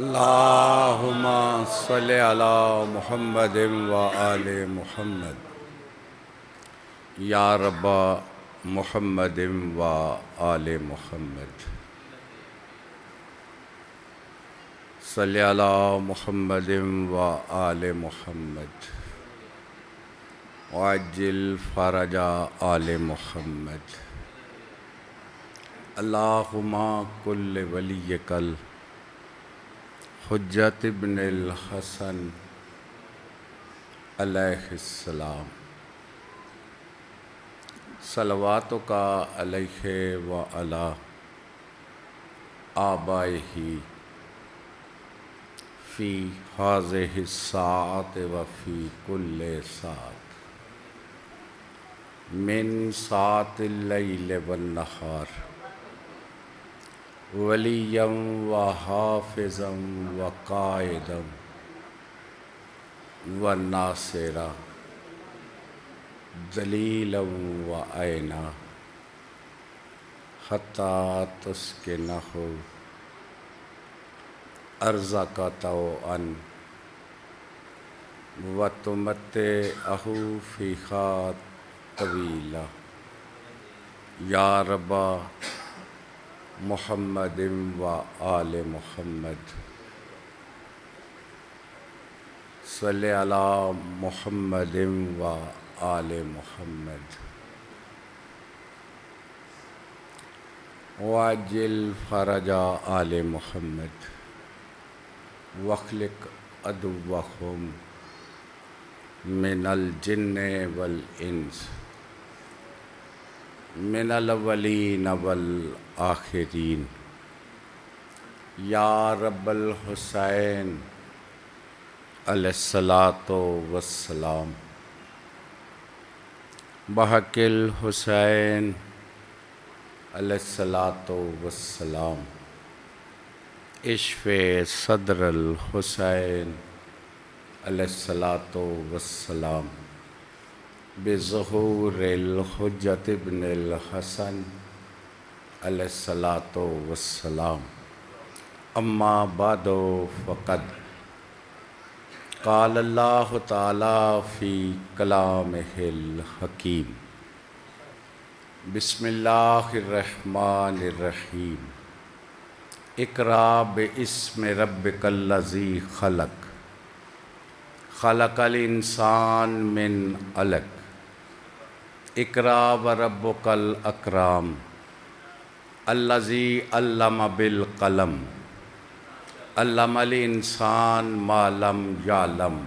اللہم صلی علی محمد و آل محمد یا رب محمد و آل محمد صلی علی محمد و آل محمد وعجل فرج آل محمد اللہم کل ولیک حجت ابن الحسن علیہ السلام صلواتک علیہ و علی آبائہ فی ہذہ الساعۃ و فی کل ساعۃ من ساعۃ اللیل والنہار ولیًا و حافظا و قائدا و ناصرا دلیلا و عینا حتی تسکنہ ارضک طوعا و تمتعہ فیہا طویلا یا رب محمد و آل محمد صلی علی محمد و آل محمد وعجل فرج آل محمد واخلق عدوهم من الجن والانس من الاولین والآخرین یا رب الحسین علیہ الصلاۃ والسلام بحق الحسین علیہ الصلاۃ والسلام اشف صدر الحسین علیہ الصلاۃ والسلام بظہور الحجت ابن الحسن علیہ الصلاۃ والسلام اما بعد فقد قال اللہ تعالی فی کلامہ الحکیم بسم اللہ الرحمن الرحیم اقرأ باسم ربک الذی خلق خلق الانسان من علق اقرأ وربک الاکرم الذی علم بالقلم علم الانسان ما لم یعلم۔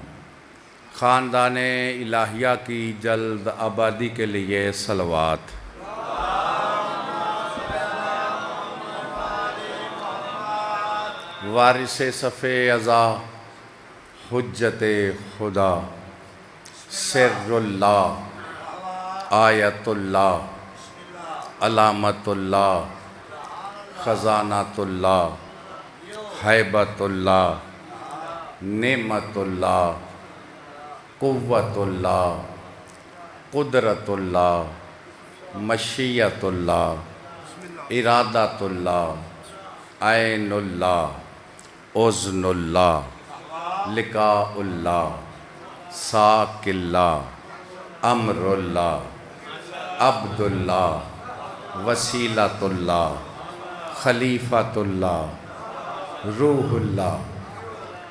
خاندان الہیہ کی جلد آبادی کے لیے صلوات۔ وارث صف ازا حجت خدا سر اللہ آیت اللہ علامت اللہ خزانۃ اللہ ہیبت اللہ نعمت اللہ قوت اللہ قدرت اللہ مشیت اللہ ارادت اللہ عین اللہ اذن اللہ لقاء اللہ ساک اللہ امر اللہ عبد اللہ وسیلۃ اللہ خلیفۃ اللہ روح اللہ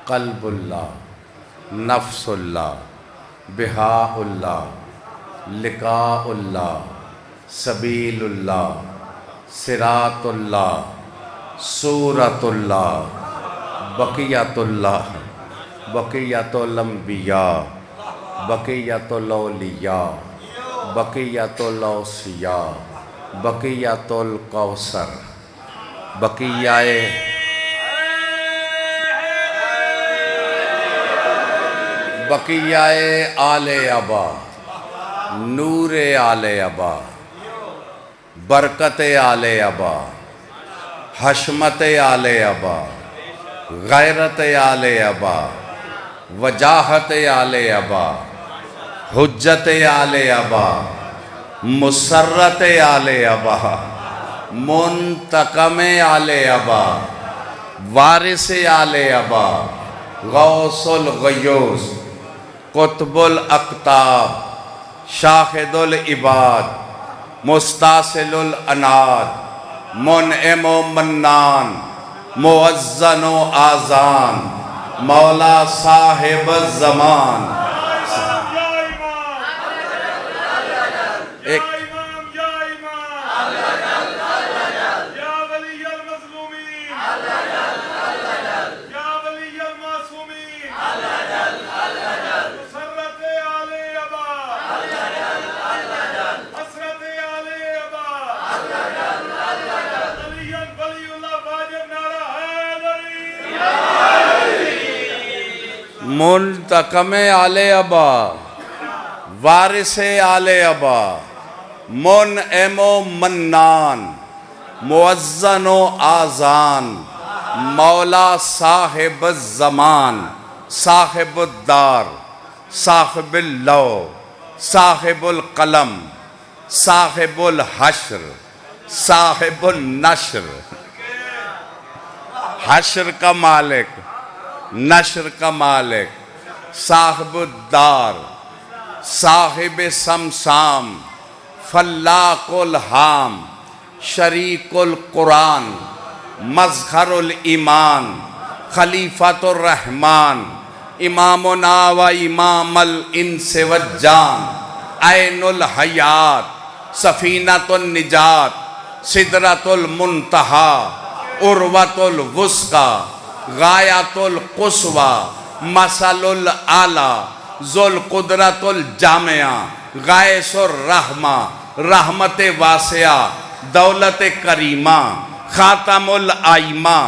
قلب اللہ نفس اللہ بہاء اللہ لقاء اللہ سبیل اللہ صراط اللہ صورت اللہ بقیت اللہ بقیت الانبیاء بقیت الاولیاء بقیت الاوصیاء بقیت الکوثر بقیہ آل ابا نور آل ابا برکت آل ابا حشمت آل ابا غیرت آل ابا وجاہت آل ابا حجت آل ابا مسرت آل ابا منتقم آل ابا وارث آل ابا، غوث الغیوث، قطب الاقطاب، شاہد العباد، مستاصل الاناد، منعم و منان، موزن و آذان، مولا صاحب الزمان۔ ایک منتقم آل ابا، وارث آل ابا، منعم و منان، موزن و آذان، مولا صاحب الزمان، صاحب الدار، صاحب اللو، صاحب القلم، صاحب الحشر، صاحب النشر، حشر کا مالک، نشر کا مالک، صاحب الدار، صاحب سمسام، فلاق الحام، شریک القرآن، مظہر الایمان، خلیفۃ الرحمن، امامنا و امام الانس والجان، عین الحیات، سفینۃ النجات، سدرۃ المنتہی، عروۃ الوثقی، غایۃ القصوی، مثل الاعلی، ذو القدرۃ الجامعہ، غائث الرحمہ، رحمت واسعہ، دولت کریمہ، خاتم الائمہ،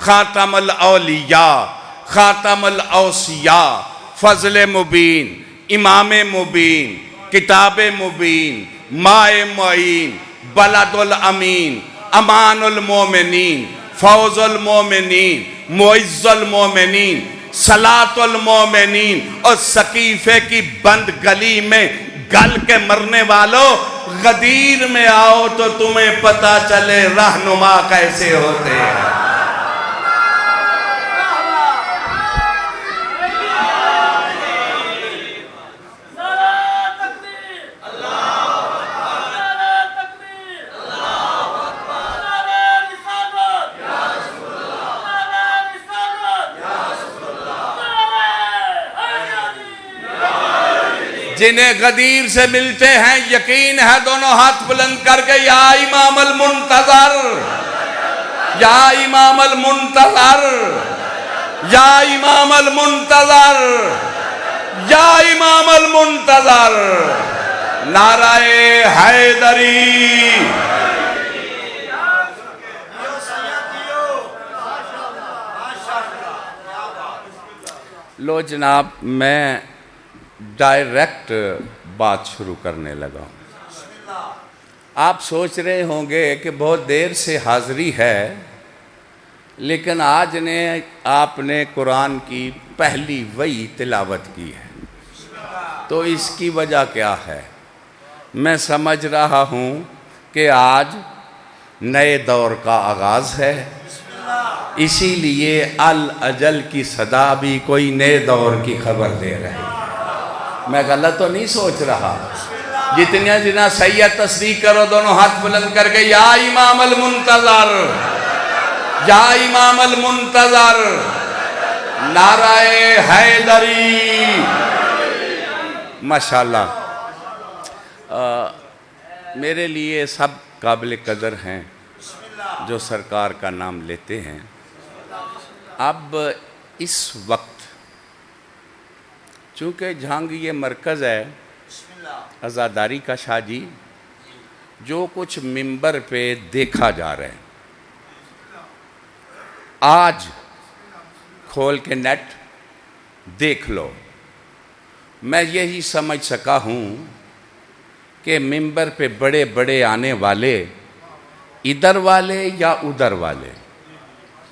خاتم الاولیاء، خاتم الاوصیاء، فضل مبین، امام مبین، کتاب مبین، ماء معین، بلد الامین، امان المومنین، فوز المومنین، معز المومنین، صلاۃ المومنین، اور سقیفے کی بند گلی میں گل کے مرنے والوں، غدیر میں آؤ تو تمہیں پتا چلے رہنما کیسے ہوتے ہیں۔ جنہیں غدیر سے ملتے ہیں یقین ہے دونوں ہاتھ بلند کر کے یا امام المنتظر، یا امام المنتظر، یا امام المنتظر، یا امام المنتظر، نعرہ حیدری۔ لو جناب، میں ڈائریکٹ بات شروع کرنے لگا ہوں۔ آپ سوچ رہے ہوں گے کہ بہت دیر سے حاضری ہے، لیکن آج آپ نے قرآن کی پہلی وحی تلاوت کی ہے، تو اس کی وجہ کیا ہے؟ میں سمجھ رہا ہوں کہ آج نئے دور کا آغاز ہے، اسی لیے الاجل کی صدا بھی کوئی نئے دور کی خبر دے رہے ہیں۔ میں غلط تو نہیں سوچ رہا؟ جتنا صحیح ہے تصدیق کرو، دونوں ہاتھ بلند کر کے یا امام المنتظر، یا امام المنتظر، نعرہ حیدری۔ ماشاءاللہ، میرے لیے سب قابل قدر ہیں جو سرکار کا نام لیتے ہیں۔ اب اس وقت چونکہ جھانگ یہ مرکز ہے عزاداری کا شاہ جی، جو کچھ ممبر پہ دیکھا جا رہا ہے، آج کھول کے نیٹ دیکھ لو، میں یہی سمجھ سکا ہوں کہ ممبر پہ بڑے بڑے آنے والے ادھر والے یا ادھر والے،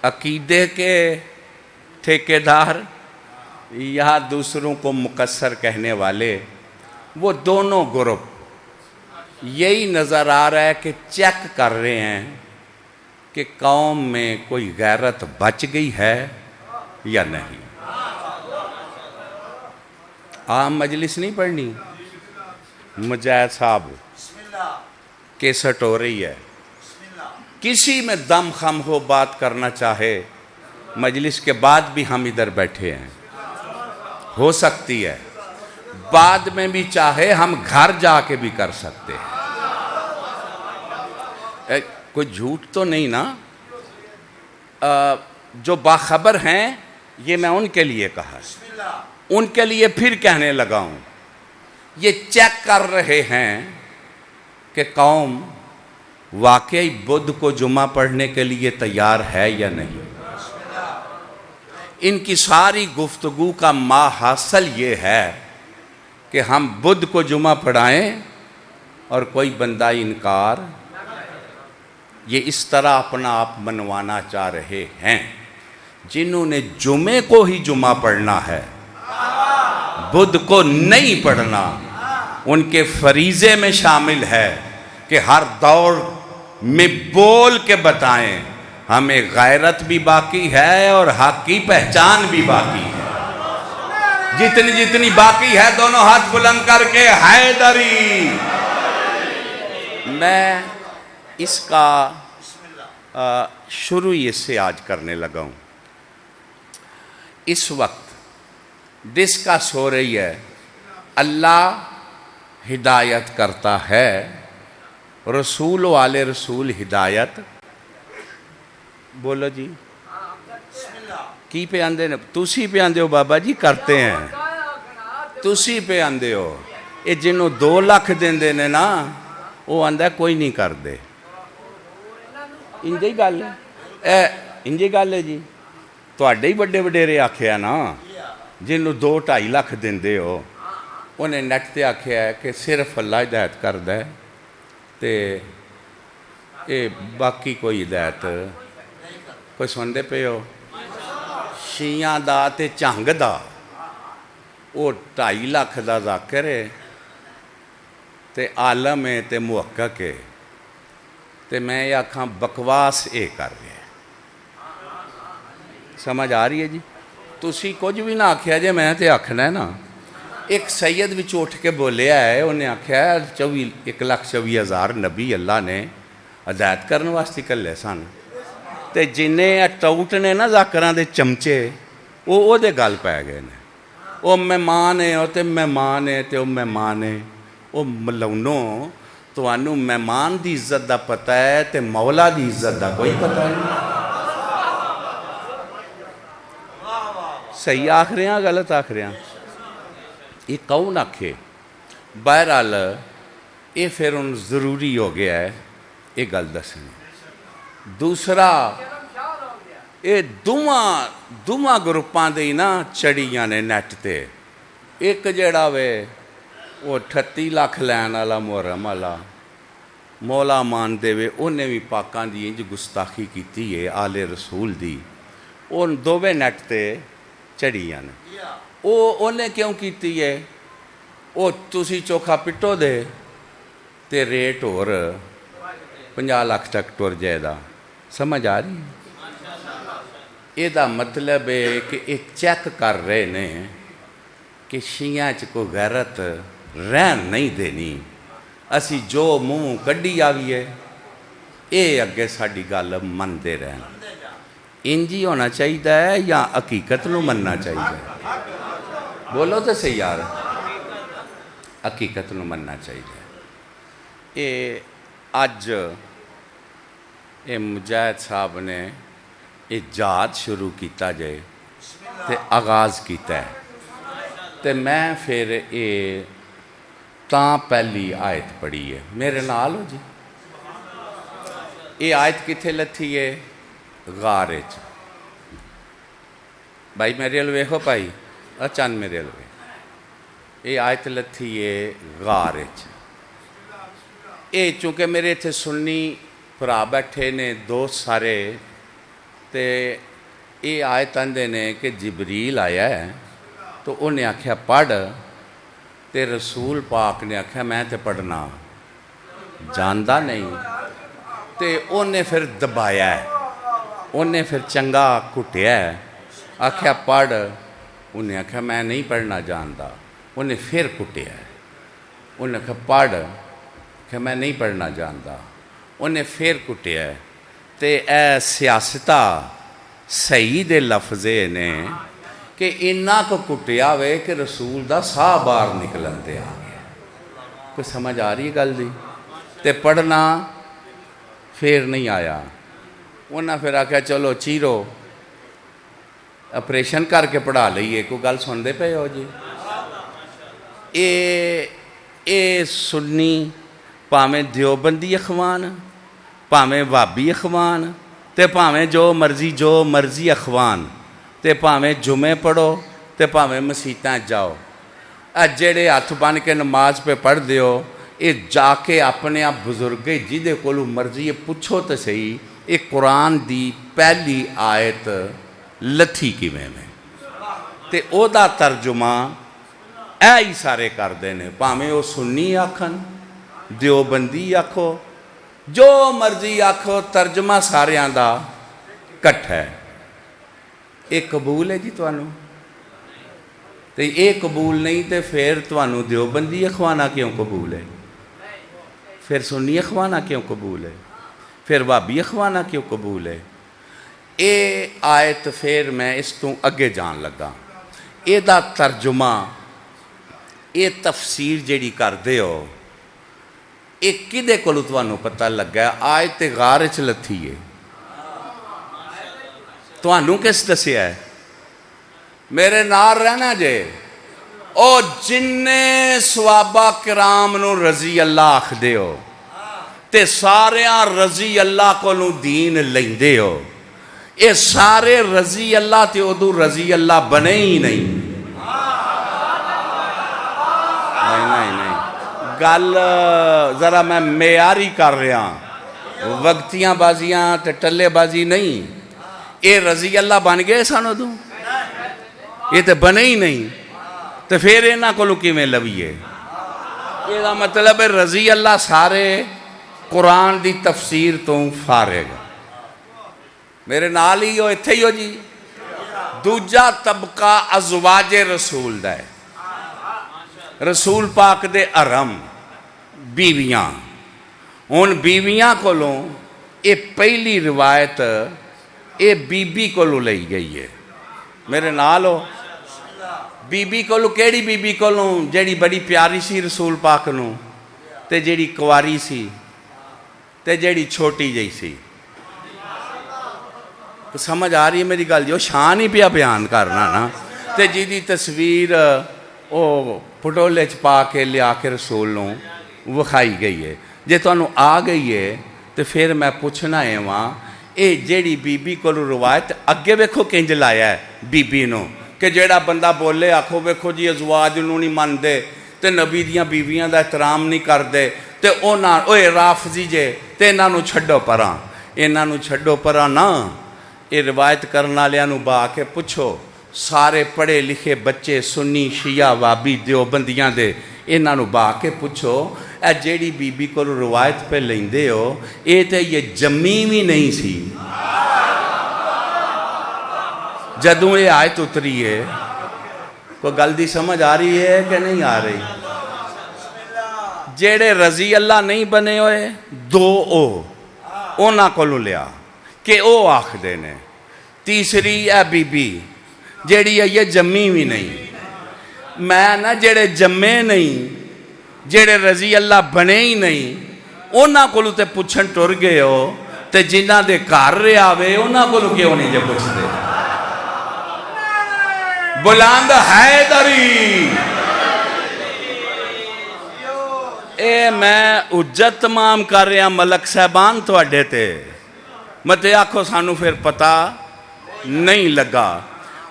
عقیدے کے ٹھیکیدار یا دوسروں کو مقصر کہنے والے، وہ دونوں گروپ یہی نظر آ رہا ہے کہ چیک کر رہے ہیں کہ قوم میں کوئی غیرت بچ گئی ہے یا نہیں. عام مجلس نہیں پڑھنی. مجاہد صاحب کیسٹ ہو رہی ہے. کسی میں دم خم ہو بات کرنا چاہے مجلس کے بعد بھی ہم ادھر بیٹھے ہیں، ہو سکتی ہے. بعد میں بھی چاہے ہم گھر جا کے بھی کر سکتے ہیں. کوئی جھوٹ تو نہیں نا. جو باخبر ہیں یہ میں ان کے لیے کہا، ان کے لیے پھر کہنے لگا ہوں. یہ چیک کر رہے ہیں کہ قوم واقعی بدھ کو جمعہ پڑھنے کے لیے تیار ہے یا نہیں. ان کی ساری گفتگو کا ماحصل یہ ہے کہ ہم بدھ کو جمعہ پڑھائیں اور کوئی بندہ انکار. یہ اس طرح اپنا آپ منوانا چاہ رہے ہیں. جنہوں نے جمعے کو ہی جمعہ پڑھنا ہے، بدھ کو نہیں پڑھنا، ان کے فریضے میں شامل ہے کہ ہر دور میں بول کے بتائیں ہمیں غیرت بھی باقی ہے اور حق کی پہچان بھی باقی ہے. جتنی جتنی باقی ہے دونوں ہاتھ بلند کر کے حیدری. میں اس کا شروع اس سے آج کرنے لگا ہوں. اس وقت ڈسکس ہو رہی ہے اللہ ہدایت کرتا ہے، رسول والے رسول ہدایت. بولو جی کی پہ آندے نے؟ تسی پہ آندے ہو بابا جی، کرتے ہیں تسی پہ آندے ہو. یہ جنہوں 2 لاکھ دیندے نے نا وہ آندہ کوئی نہیں کر دے. انجی گل ہے، انجی گل ہے جی. تو اڈے ہی بڑے وڈیرے آکھیا نا جنہوں 2-2.5 لاکھ دیندے ہو، انہیں نیٹ تے آکھیا ہے کہ صرف اللہ ہدایت کر دے تے اے باقی کوئی ہدایت. کوئی سندے پہ ہو شیعہ دا تے چنگ دا وہ 2.5 لاکھ دا ذاکر ہے تے عالم ہے تے محقق ہے. تے میں یہ آکھاں بکواس اے کر رہے ہیں. سمجھ آ رہی ہے جی؟ تسی کچھ بھی نہ آکھیا جے، میں تے آکھنا ہے نا. ایک سید بھی اٹھ کے بولیا ہے، انہیں آکھیا ہے 1,24,000 نبی اللہ نے ہدایت کرنے واسطے کلے سن، تے جنہیں ٹوٹ نے نا ذاکران دے چمچے وہ دے گل پہ گئے نے. وہ مہمان ہے، وہ تے مہمان ہے، تے وہ مہمان ہے. وہ ملونوں تو انہوں مہمان دی عزت دا پتہ ہے تے مولا دی عزت دا کوئی پتہ نہیں. صحیح آکھ رہے ہیں غلط آکھ رہے ہیں؟ یہ کون آکھے؟ بہرحال یہ پھر ان ضروری ہو گیا ہے یہ گل دسنی. دوسرا یہ دوواں گروپاں دے نا چڑیاں نے نیٹ تے. ایک جڑا وے وہ 38 لاکھ لین والا محرم والا مولا مان دے وے، انہیں بھی پاکاں دی انج گستاخی کیتی ہے آل رسول دی. ان دوویں نیٹ تے چڑیاں نے. انہیں کیوں کیتی ہے؟ وہ تسی چوکھا پٹو دے تے ریٹ اور 50 لاکھ تک ٹر جائے دا. سمجھ آ رہی ہے؟ یہ دا مطلب ہے کہ یہ چیک کر رہے نے کہ شیعہ چ کوئی غیرت رہن نہیں دینی. اسی جو منہ کڈی آئیے یہ اگے ساڈی گل مندے رہن. انجی ہونا چاہیے یا حقیقت نو مننا چاہیے؟ بولو تو صحیح یار. حقیقت نو مننا چاہیے. یہ اج یہ مجاہد صاحب نے ایجاد شروع کیتا جائے تے آغاز کیتا ہے تے میں پھر یہ تاں پہلی آیت پڑھی ہے. میرے نال ہو جی. یہ آیت کتھے لتھی ہے؟ غار چ. بھائی میرے ال ویکھو بھائی چند میرے ال ویکھ. یہ آیت لتھی ہے غار چ. یہ چونکہ میرے اتنے سنی بھرا بیٹھے نے دوست سارے تے یہ آیت آندے نے کہ جبریل آیا ہے تو انہیں آکھیا پڑھ تے رسول پاک نے آکھیا میں تے پڑھنا جاندا نہیں. تے انہیں پھر دبایا ہے، انہیں پھر چنگا کٹیا ہے، آکھیا پڑھ، انہیں آکھیا میں نہیں پڑھنا جانتا، انہیں پھر کٹیا ہے، انہیں آکھیا پڑھ، کہ میں نہیں پڑھنا جانتا، انہیں پھر کٹیا ہے۔ تے اے سیاستہ صحیح دے لفظے نے کہ انہاں کو کٹیا ہوئے کہ رسول دا ساہ باہر نکلن دے آ گیا۔ کوئی سمجھ آ رہی ہے گل دی؟ تے پڑھنا پھر نہیں آیا، انہاں پھر آکھیا چلو چیرو آپریشن کر کے پڑھا لئیے، کوئی گل سن دے پہ ہو جی؟ اے سنی پاویں دیوبندی اخوان، پاویں وابی اخوان، تے پاویں جو مرضی اخوان، تے پاویں جمعے پڑھو تے پاویں مسیتاں جاؤ، جڑے ہاتھ بن کے نماز پہ پڑھ دیو، یہ جا کے اپنے آپ بزرگے جدے کولو مرضی پوچھو تے صحیح، یہ قرآن دی پہلی آیت لتھی کیویں میں، تے او دا ترجمہ اے ہی سارے کر دینے، پاویں او سنی آکھن، دیوبندی آکھو، جو مرضی آکھو، ترجمہ ساریاں دا کٹ ہے۔ ایک قبول ہے جی توانوں؟ تے ایک قبول نہیں تے پھر توانوں دیوبندی اخوانہ کیوں قبول ہے؟ پھر سنی اخوانہ کیوں قبول ہے؟ پھر وابی اخوانہ کیوں قبول ہے؟ اے آیت پھر میں اس تو اگے جان لگا، اے دا ترجمہ، اے تفسیر جیڑی کر دے ہو، ایک کدے کولو توانوں پتہ لگا ہے؟ آیت غار وچ لتھی ہے، توانوں کس دسیا ہے؟ میرے نال رہنا جے، او جننے صحابہ کرام نو رضی اللہ آکھ دے ہو تے ساریاں رضی اللہ کولوں دین لیندے ہو، اے سارے رضی اللہ تے ادو رضی اللہ بنے ہی نہیں۔ گل ذرا میں معیاری کر رہا، وقتیاں بازیاں تے ٹلے بازی نہیں، اے رضی اللہ بن گئے سن ادو، یہ تے بنے ہی نہیں، تو پھر انہاں کولوں کیویں لویے؟ یہ دا مطلب ہے رضی اللہ سارے قرآن دی تفسیر تو فارغ۔ میرے نال ہی ہو، اتھے ہی ہو جی؟ دوجا طبقہ ازواج رسول دا ہے، رسول پاک دے ارم بیویاں، ان بیویاں کولوں اے پہلی روایت اے بی بی کولوں لئی گئی ہے۔ میرے نال ہو؟ بی بی کولوں کیڑی بی بی کولوں؟ جیڑی بڑی پیاری سی رسول پاک نو، تے جیڑی کواری سی، تے جیڑی چھوٹی جئی سی۔ سمجھ آ رہی ہے میری گل؟ جو شان ہی پیا بیان کرنا نا، تے جی دی تصویر او پٹولے چ پا کے لیا کے رسول نو وکھائی گئی ہے۔ جے تانوں آ گئی ہے تو پھر میں پوچھنا ہے وہاں، اے جیڑی بی بی کو روایت اگے ویکھو کنج لایا ہے بی بی نو، کہ جیڑا بندہ بولے آکھو ویکھو جی ازواج نو نہیں مان دے تے نبی دیاں بیویاں دا احترام نہیں کر دے، تے اوے رافضی جے تے انہاں نو چھڈو پراں، انہاں نو چھڈو پراں نا، یہ روایت کرنے والوں نو با کے پوچھو، سارے پڑھے لکھے بچے سنی شیعہ وابی دیوبندیاں دے، انہاں نو با کے پوچھو اے جیڑی بی بی کو روایت پہ لیندے ہو، اے تے یہ جمی بھی نہیں سی جدوں یہ آیت اتری ہے۔ کوئی گل دی سمجھ آ رہی ہے کہ نہیں آ رہی؟ جیڑے رضی اللہ نہیں بنے ہوئے دو اونا کولوں لیا کہ او آکھ دینے، تیسری اے بی بی جیڑی ہے یہ جمی بھی نہیں، میں نا جیڑے جمے نہیں، جیڑے رضی اللہ بنے ہی نہیں، اونا کولوں تے پوچھن ٹر گئے ہو، تے جنہ دے کار رہے آوے اونا کولوں کیوں نہیں جے پوچھ دے؟ بلند حیدری، اے میں اجت تمام کر رہا ملک صاحبان تو اڈے تے، متے آکھو سانو پھر پتہ نہیں لگا۔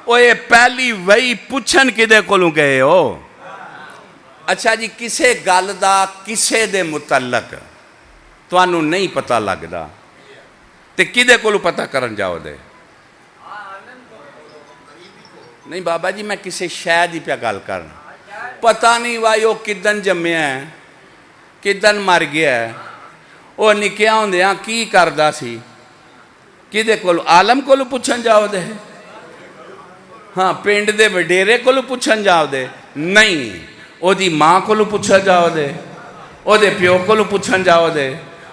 او یہ پہلی وہی پوچھن کدے کولوں گئے ہو؟ اچھا جی، کسے گل دا کسے دے متعلق توانوں نہیں پتہ لگدا تے کدے کولوں پتہ کرن جاؤ دے؟ نہیں بابا جی، میں کسے شاید ہی پیا گل کرنا، پتہ نہیں وائی وہ کدن جمعہ ہے کدن مر گیا ہے، وہ نکیا ہوندیاں کی کردا سی؟ کدے کول؟ عالم کولو پوچھن جاؤ دے؟ ہاں پنڈ دے وڈیرے کولو پوچھن جاؤ دے؟ نہیں، او دی ماں کولو پوچھن جاؤ دے، او دے پیو کولو پوچھن جاؤ دے،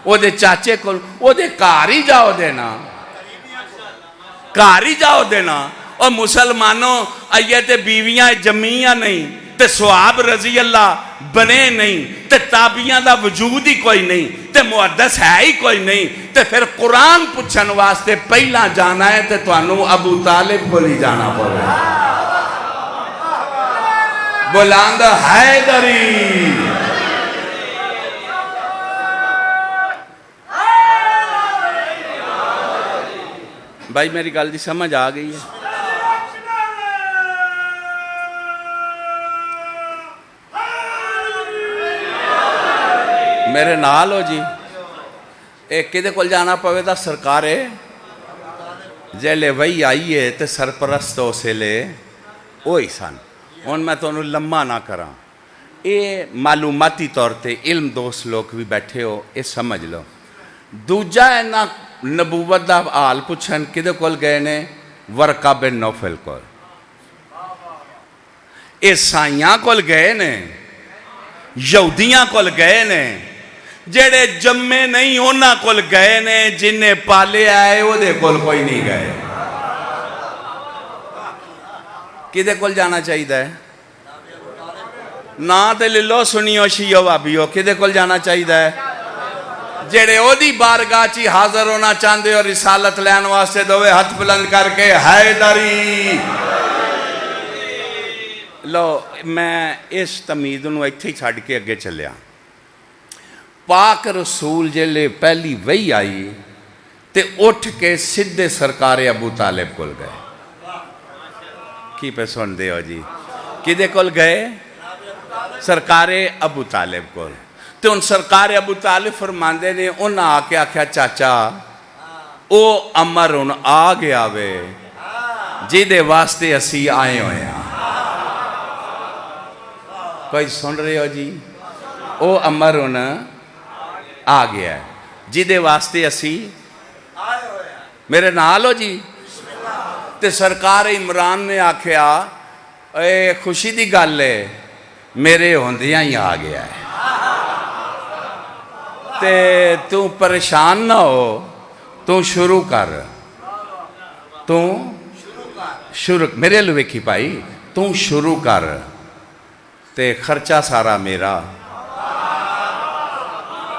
او دے چاچے کولو، او دے گھر ہی جاؤ دے نا، گھر ہی جاؤ دے نا۔ اور مسلمانوں آئیے تے بیویاں جمیاں نہیں تے صحاب رضی اللہ بنے نہیں تے تابعیاں دا وجود ہی کوئی نہیں تے محدث ہے ہی کوئی نہیں تے پھر قرآن پوچھن واسطے پہلا جانا ہے تے توانوں ابو طالب کو لی جانا پڑے، بلند حیدری۔ بھائی میری گل دی سمجھ آ گئی ہے؟ میرے نال ہو جی۔ ایک کدے کول جانا پوے دا سرکارے جیلے وہی آئیے تے سرپرست ہو سے لے اوہی سن۔ ان میں تو انہوں لمحہ نہ کراں، یہ معلوماتی طور تے علم دوست لوگ بھی بیٹھے ہو، یہ سمجھ لو۔ دوجہ ہے نا نبوت دا حال پوچھن کدے کول گئے نے؟ ورقہ بن نوفل کول۔ عیسائیاں کول گئے نے، یہودیاں کول گئے نے، جڑے جمے نہیں انہاں کول گئے نے، جنہیں پالے آئے وہ دے کول کوئی نہیں گئے۔ کدے کول جانا چاہیے ہے؟ نا تے للو سنیو شیعو وابیو، کدے کول جانا چاہیے ہے؟ جڑے او دی بارگاہ چی حاضر ہونا چاندے اور رسالت لین واسطے دوے ہاتھ بلند کر کے حیدری۔ لو میں اس تمید انہوں ایتھے چھاڑ کے اگے چلیا۔ پاک رسول جلے پہلی وہی آئی تے اٹھ کے سدھے سرکار ابو طالب کول گئے۔ کی پہ سن دے ہو جی؟ کدے کول گئے؟ سرکار ابو طالب کول۔ تے ان سرکار ابو طالب فرماندے نے انہاں آکے آکھیا چاچا او امر ان آ گیا وے جی دے واسطے اسی آئے ہوئے ہیں۔ کوئی سن رہے ہو جی؟ او امر ان آ گیا ہے جی دے واسطے اسی آئے ہوئے ہیں۔ میرے نال ہو جی؟ تے سرکار عمران نے آکھیا اے خوشی دی گل ہے میرے ہوندیاں ہی آ گیا ہے، تے تو پریشان نہ ہو، تو شروع کر، تو شروع میرے لوے کی پائی، تو شروع کر تے خرچہ سارا میرا۔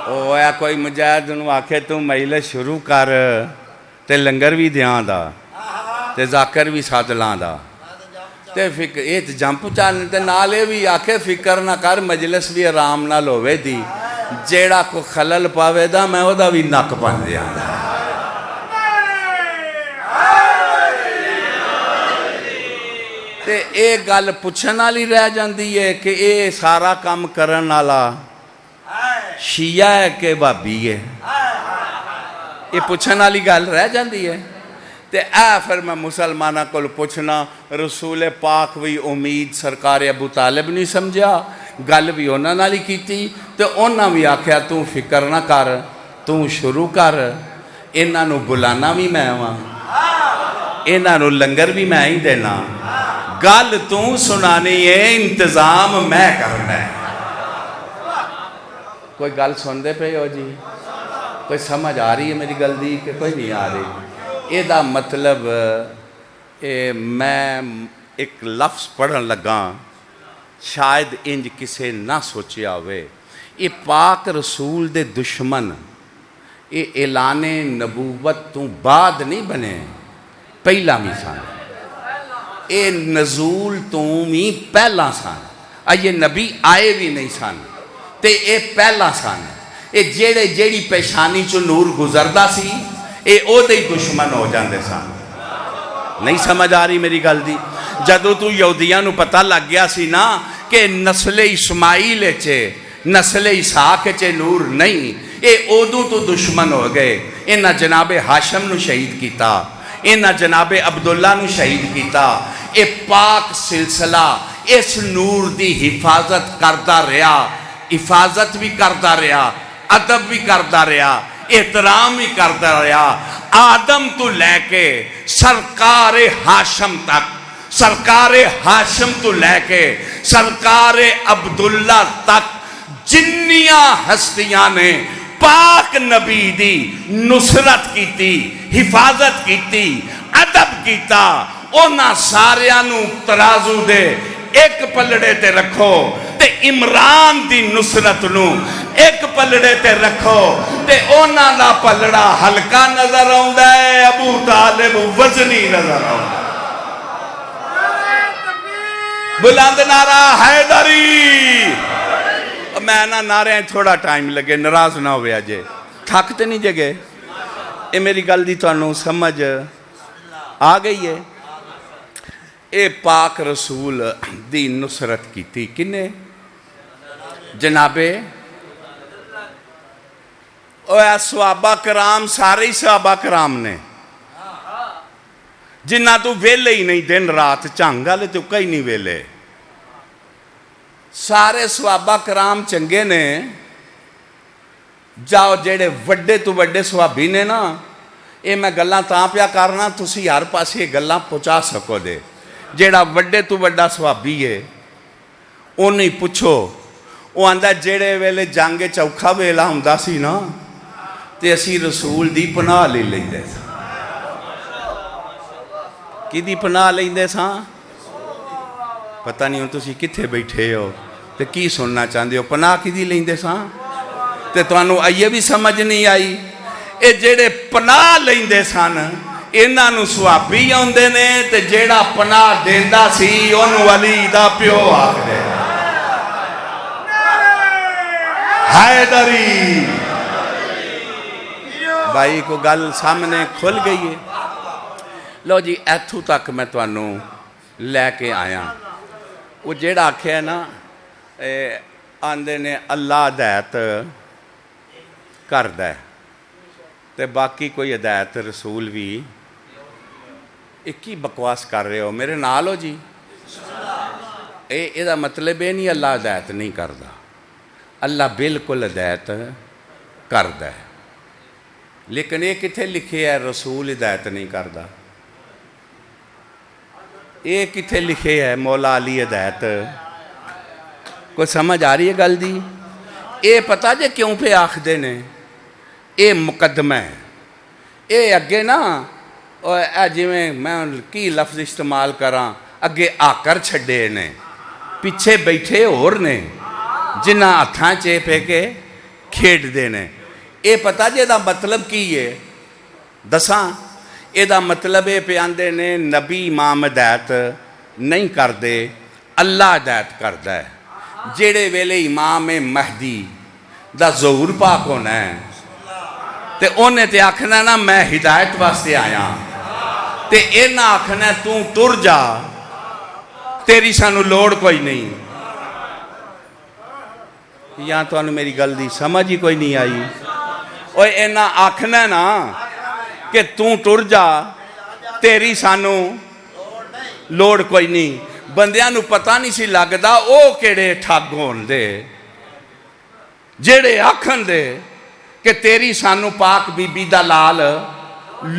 او یا کوئی مجاہد انہوں آکھے تو مہیلے شروع کر تے لنگر بھی دیاں دا تے ذاکر بھی ساتھ لان دا تے فکر ایت جمپ چاہنے تے نالے بھی آکھے فکر نہ کر مجلس بھی آرام نہ لوے دی، جیڑا کو خلل پاوے دا میں او دا بھی نک پن دیاں دا۔ تے ایک گل پوچھنا لی رہ جاندی ہے کہ اے سارا کام کرن والا شیعہ ہے کہ بابی ہے؟ یہ پوچھنا لی گل رہ جاندی ہے۔ تے اے پھر میں مسلمانہ کو پوچھنا رسول پاک بھی امید سرکار ابو طالب نہیں سمجھا، گل بھی انہاں نالی کیتی تے انہاں بھی آکھیا تو فکر نہ کر، تو شروع کر، انہاں نو بلانا بھی میں ہوں، انہاں نو لنگر بھی میں ہی دینا، گل تو سنانی ہے، انتظام میں کرنا ہے۔ کوئی گل سن دے پہ ہو جی؟ کوئی سمجھ آ رہی ہے میری گل دی کہ کوئی نہیں آ رہی؟ اے دا مطلب میں ایک لفظ پڑھن لگا شاید انج کسے نہ سوچیا ہوئے، یہ پاک رسول دے دشمن یہ اعلان نبوت تو بعد نہیں بنے، پہلا بھی سن، اے نزول تو بھی پہلا سن، یہ نبی آئے بھی نہیں سن تے اے پہلا سن، اے جیڑی پیشانی چو نور گزردہ سی اے او دے دشمن ہو جاندے سن۔ نہیں سمجھ آ رہی میری گل دی؟ جدو تو یہودیاں نو پتہ لگ گیا سی نا کہ نسل اسماعیل چے نسل اسحاق چے نور نہیں، اے اودو تو دشمن ہو گئے، انہاں جناب ہاشم نو شہید کیتا، انہاں جناب عبداللہ نو شہید کیتا، اے پاک سلسلہ اس نور دی حفاظت کردہ رہا، حفاظت بھی کردہ رہا، ادب بھی کرتا رہا، احترام بھی کرتا رہا، آدم تو لے کے سرکار ہاشم تک، سرکار ہاشم تو لے کے سرکار عبداللہ تک جنیاں ہستیاں نے پاک نبی دی نصرت کیتی، حفاظت کیتی، ادب کیتا، اونا ساریانو ترازو دے ایک پلڑے تے رکھو تے عمران دی نصرت نو ایک پلڑے تے رکھو تے اونا دا پلڑا ہلکا نظر آؤندا ہے، ابو طالب وزنی نظر آؤندا ہے۔ بلند نعرہ حیدری۔ میں نا نعرے ہیں تھوڑا ٹائم لگے، ناراض نہ ہوئے آجے، تھکتے نہیں جگے، اے میری گل دی تو انہوں سمجھ آ گئی ہے۔ اے پاک رسول دی نصرت کی تھی کنے؟ جناب صحابہ کرام، سارے ہی صحابہ کرام نے، جنہ تو ویلے ہی نہیں دن رات چانگا لے تو کئی نہیں ویلے، سارے صحابہ کرام چنگے نے، جاؤ جیڑے وڈے تو وڈے صحابی نے نا، اے میں گلاں تاں پیا کرنا تسی ہر پاس یہ گلاں پہنچا سکو دے، جیڑا وڈے تو وڈا صحابی ہے انہیں پوچھو، وہ آندہ جیڑے ویلے جانگے چوکھا ویلا ہوندا سی نا تے اسی رسول دی پناہ لے لیندے سا۔ کی دی پناہ لیندے سا؟ پتہ نہیں ہوں تسی کتھے بیٹھے ہو تے کی سننا چاہندے ہو، پناہ کی دی لیندے سا؟ تے تو انہوں آئیے بھی سمجھ نہیں آئی، اے جیڑے پناہ لیندے سان انہاں نو صحابی ہوندے نے تے جیڑا پناہ دیندا سی انہوں علی دا پیو آکھدے حیدری۔ بھائی کو گل سامنے کھل گئی ہے۔ لو جی ایتھو تک میں تو انہوں لے کے آیا، وہ جیڑا آکھے ہے نا آندے نے اللہ ہدایت کردہ ہے تے باقی کوئی ہدایت رسول بھی ایک ہی بکواس کر رہے ہو، میرے نال ہو جی، یہ مطلب ہے نہیں اللہ ہدایت نہیں کردہ، اللہ بالکل ہدایت کردہ ہے، لیکن یہ کتھے لکھے ہے رسول ہدایت نہیں کردہ؟ یہ کتھے لکھے ہے مولا علی ہدایت؟ کوئی سمجھ آ رہی ہے گل دی؟ یہ پتہ جے کیوں پہ آخدے نے؟ یہ مقدمہ ہے، یہ اگے نا جی میں کی لفظ استعمال کراں، اگے آ کر چھڑے نے، پیچھے بیٹھے اور نے جنہ ہتھاں چے پہ کے کھیڑ دے نے۔ یہ پتہ جے دا مطلب کی ہے دساں؟ یہ دا مطلب ہے پہ آندے نے نبی امام ہدایت نہیں کر دے، اللہ ہدایت کردہ ہے۔ جیڑے ویلے امام مہدی دا ظہور پاک ہونا ہے تے انہیں تے آکھنا نا میں ہدایت واسطے آیا، تے اینا آکھنا تو تر جا، تیری سانو لوڑ کوئی نہیں۔ یہاں تو انہوں میری گل دی سمجھ ہی کوئی نہیں آئی۔ اور اینا آکھنا نا کہ تو تر جا، تیری سانو لوڑ کوئی نہیں، بندیاں نو پتہ نہیں سی لگدا او کیڑے ٹھگ ہون دے جیڑے آکھن دے کہ تیری سانو پاک بی بی دا لال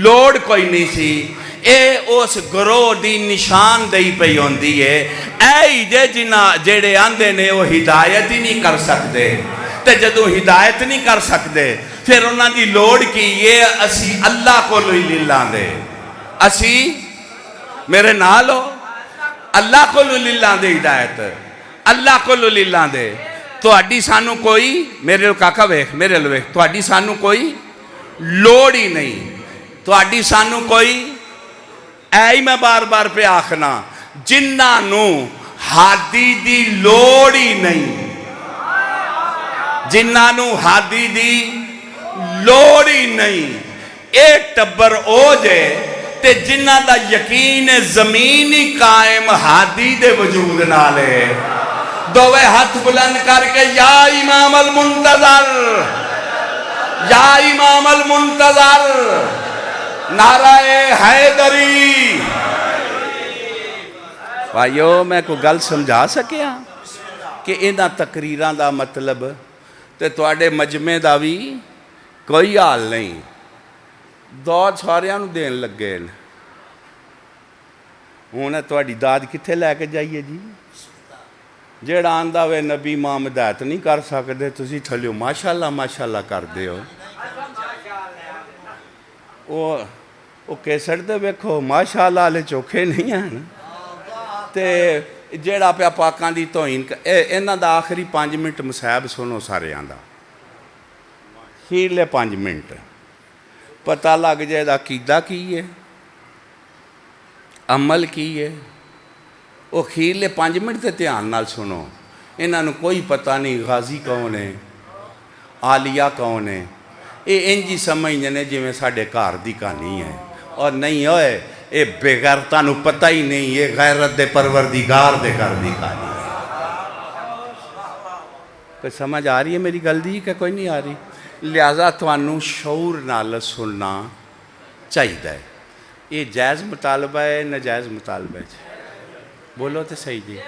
لوڑ کوئی نہیں سی۔ اے اس گروہ دی نشان دئی پئی ہوندی ہے، اے جے جنہ جیڑے آندے نے وہ ہدایت ہی نہیں کر سکتے، تے جدو ہدایت نہیں کر سکتے پھر انہاں دی لوڑ کی یہ اسی اللہ کو لوئی للہ دے، اسی میرے نالو اللہ کو للہ دے ہدایت، اللہ کو للہ دے۔ تو اڈی سانو کوئی میرے لو کاکا ویخ میرے لو ویخ، تو اڈی سانو کوئی لوڑ ہی نہیں، تو اڈی سانو کوئی اے میں بار بار پہ آخنا جنہ نو ہادی دی لوڑ ہی نہیں، جنہ نو ہادی دی لوڑ ہی نہیں، ایک ٹبر او جے تے جنہ دا یقین زمینی قائم ہادی دے وجود نالے۔ دوے ہاتھ بلند کر کے یا امام المنتظر، یا امام المنتظر، نعرہ حیدری۔ بھائیو میں کو گل سمجھا سکیا کہ انہاں تقریراں دا مطلب تے تواڈے مجمع دا بھی کوئی حال نہیں، داد ساریاں نوں دین لگے نے۔ ہن تواڈی داد کتھے لے کے جائیے جی؟ جیڑا آندا وے نبی امام ہدایت نہیں کر سکدے، تسی تھلیو ماشاءاللہ ماشاءاللہ کردے ہو۔ وہ کیسٹ تے ویکھو ماشاءاللہ والے چوکھے نہیں ہیں تے جیڑا پیا پاکاں دی توہین انہاں دا آخری 5 منٹ مصاحب سنو ساریاں دا، خیرلے 5 منٹ پتہ لگ جائے دا عقیدہ کی ہے، عمل کی ہے۔ وہ خیرلے 5 منٹ تے دھیان نال سنو، انہاں نوں کوئی پتہ نہیں غازی کون ہے، عالیہ کون ہے، یہ انجی سمجھنے نے جی میں ساڑھے گھر دی کہانی ہے، اور نہیں ہوئے یہ بغیرتاں نوں پتہ ہی نہیں، یہ غیرت دے پروردگار دے گھر دی کہانی ہے۔ کوئی سمجھ آ رہی ہے میری گل دی کہ کوئی نہیں آ رہی؟ لہٰذا تانوں شعور نال سننا چاہیے۔ یہ جائز مطالبہ ہے ناجائز مطالبہ ہے؟ بولو تو صحیح جی۔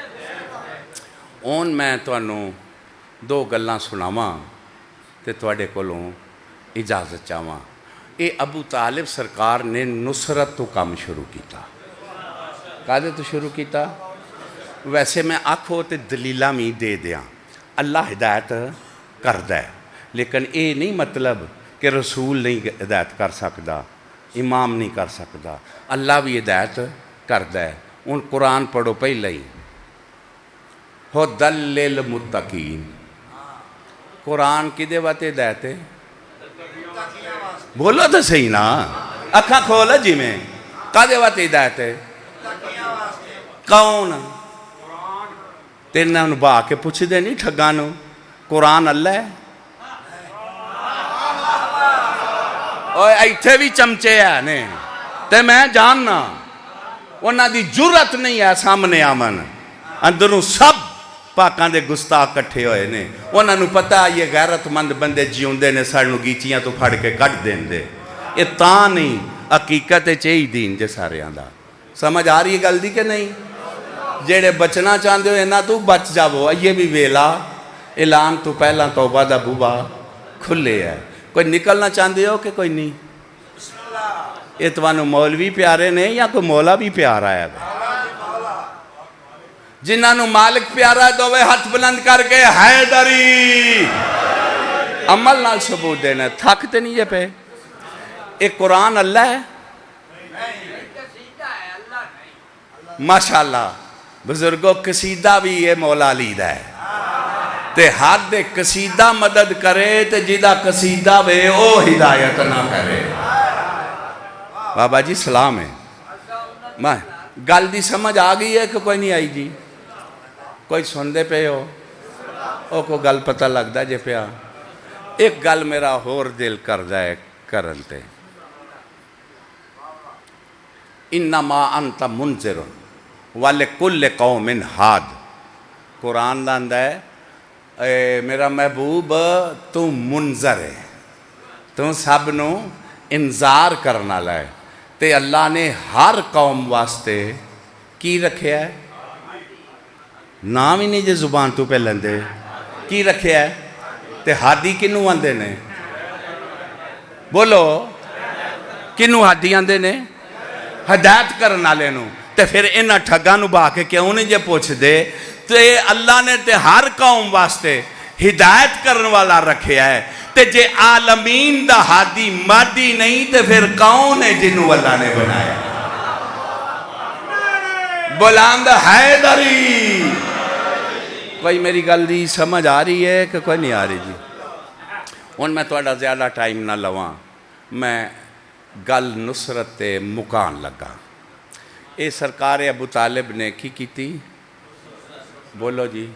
ہن میں تانوں 2 گلاں سناواں تے تواڈے کولوں اجازت چاہواں۔ یہ ابو طالب سرکار نے نصرت تو کام شروع کیتا۔ کادے تو شروع کیتا؟ ویسے میں آکھو تے دلیلاں بھی دے دیاں، اللہ ہدایت کردا ہے، لیکن یہ نہیں مطلب کہ رسول نہیں ہدایت کر سکدا، امام نہیں کر سکدا، اللہ بھی ہدایت کردا ہے۔ ہن قرآن پڑھو پہلے ہی، ھدی للمتقین، قرآن کدے واسطے ہدایت ہے؟ بولو تو صحیح نا، اکھاں کھولا جی میں، کدے واسطے ہدایت ہے؟ کون؟ تیرے با کے پوچھ دے نہیں ٹھگاں نوں، قرآن اللہ ہے؟ اوے ایتھے بھی چمچے ہیں نے تے میں جاننا، انہاں دی جرت نہیں ہے سامنے آمن، اندروں سب پاکاں دے گستاخ کٹھے ہوئے نے، انہاں نوں پتہ یہ غیرت مند بندے جیوندے نے سانوں گیچیاں تو پھڑ کے کٹ دین دے، یہ تاں نہیں حقیقت چاہی دین جے ساریاں دا۔ سمجھ آ رہی ہے گل دی کہ نہیں؟ جیڑے بچنا چاہندے ہو انہاں تو بچ جاؤ، یہ بھی ویلا اعلان تو پہلا توبہ دا بوبا کھلے ہے۔ کوئی نکلنا چاہندے ہو کہ کوئی نہیں؟ یہ توانوں مولوی پیارے نے یا کوئی مولا بھی پیارا ہے؟ جنہاں نوں مالک پیارا ہے دووے ہاتھ بلند کر کے حیدری عمل نال ثبوت دینا، تھکتے نہیں یہ پہ؟ ایک قرآن اللہ ہے؟ ماشاءاللہ بزرگوں قصیدہ بھی یہ مولا علی دا ہے تے حد قصیدہ مدد کرے تے جدہ قصیدہ بے او ہدایت نہ کرے۔ بابا جی سلام ہے، میں گل دی سمجھ آ گئی ہے کہ کوئی نہیں آئی جی؟ کوئی سن دے پہ ہو او کو گل پتہ لگ دا جے پیا؟ ایک گل میرا ہور دل کر جائے کرن تے، انما انت منذر ولکل قوم ہاد، قرآن لاندا ہے میرا محبوب تو منذر ہے، تو سب نو انذار کرنا لائے، تے اللہ نے ہر قوم واسطے کی رکھیا ہے؟ نام ہی نہیں جے زبان تو پہ لندے، کی رکھیا ہے؟ تے ہادی کنوں آندے نے؟ بولو کنوں ہادی آندے نے؟ ہدایت کرنا لے نو۔ تے پھر انہاں ٹھگاں نو با کے کیوں نہیں جے پوچھ دے تے اللہ نے تے ہر قوم واسطے ہدایت کرن والا رکھیا ہے، تے جے عالمین دا ہادی مادی نہیں تے پھر کون ہے جنہوں اللہ نے بنایا؟ بلند حیدری۔ کوئی میری گل دی سمجھ آ رہی ہے کہ کوئی نہیں آ رہی جی؟ ہن میں تہاڈا زیادہ ٹائم نہ لواں، میں گل نصرت تے مکان لگا۔ اے سرکار ابو طالب نے کی کیتی؟ بولو جی،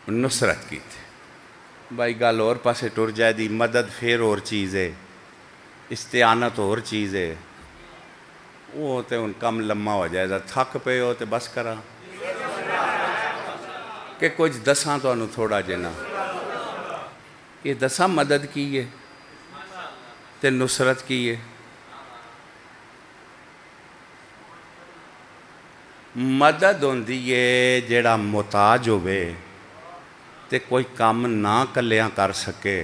نصرت کی تھی۔ بھائی گل اور پاسے ٹر جائے دی، مدد پھر اور چیز ہے، استعانت اور چیز ہے، وہ تے ان کم لمحہ ہو جائے دا، تھک پہ ہو تے بس کرا کہ کچھ دساں تو انہوں تھوڑا جنا، یہ دساں مدد کی ہے تے نصرت کی ہے۔ مدد ہوندی ہے جیڑا محتاج ہوئے تے کوئی کام نہ کلیاں کر سکے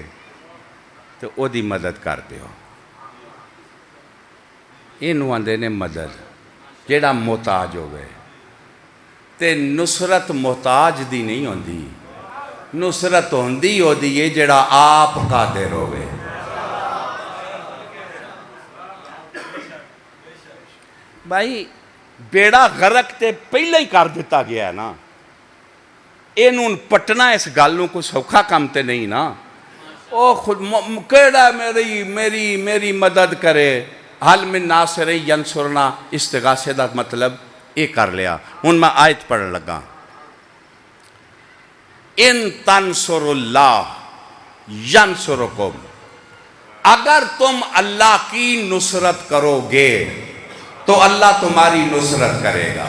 تو او دی مدد کر دیو. اینو آندے نے مدد. جیڑا محتاج ہوئے تے نصرت محتاج دی نہیں ہوندی، نصرت ہوندی ہو دی جیڑا آپ قادر ہوئے. بھائی بیڑا غرق تے پہلے ہی کر دیتا گیا ہے نا، اینوں پٹنا اس گالوں کو سوکھا کام تے نہیں نا. او خود کیڑا میری مدد کرے، حل من ناصر ینصرنا، استغاثے دا مطلب یہ کر لیا. ہن میں آیت پڑھ لگا، ان تنصر اللہ ینصرکم، اگر تم اللہ کی نصرت کرو گے تو اللہ تمہاری نصرت کرے گا.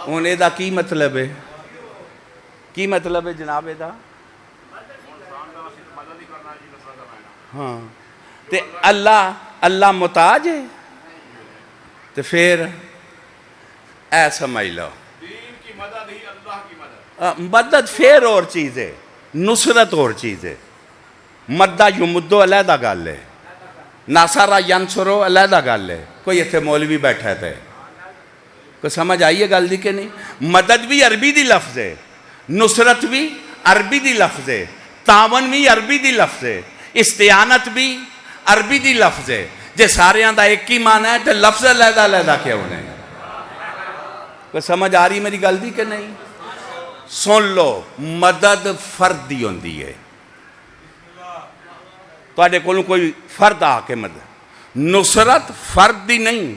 انہیں دا کی مطلب ہے؟ کی مطلب ہے جناب دا؟ ہاں تے اللہ محتاج ہے تو پھر اے سمجھ لو مدد پھر اور چیز ہے، نصرت اور چیز ہے. مدہ یمدو علیحدہ گل ہے، ناصرہ ینصرو علیحدہ گل ہے. کوئی اتنے مولوی بیٹھا تھے، کوئی سمجھ آئیے گل دی کہ نہیں؟ مدد بھی عربی دی لفظ ہے، نصرت بھی عربی دی لفظ ہے، تعاون بھی عربی دی لفظ ہے، استعانت بھی عربی دی لفظ ہے. جے سارے دا ایک ہی معنی ہے تو لفظ علیحدہ علیحدہ کیوں نے؟ کوئی سمجھ آ رہی میری گل دی کہ نہیں؟ سن لو، مدد فردی ہوندی ہے. تواڈے کولوں کوئی فرد آ کے مدد، نصرت فرد دی نہیں،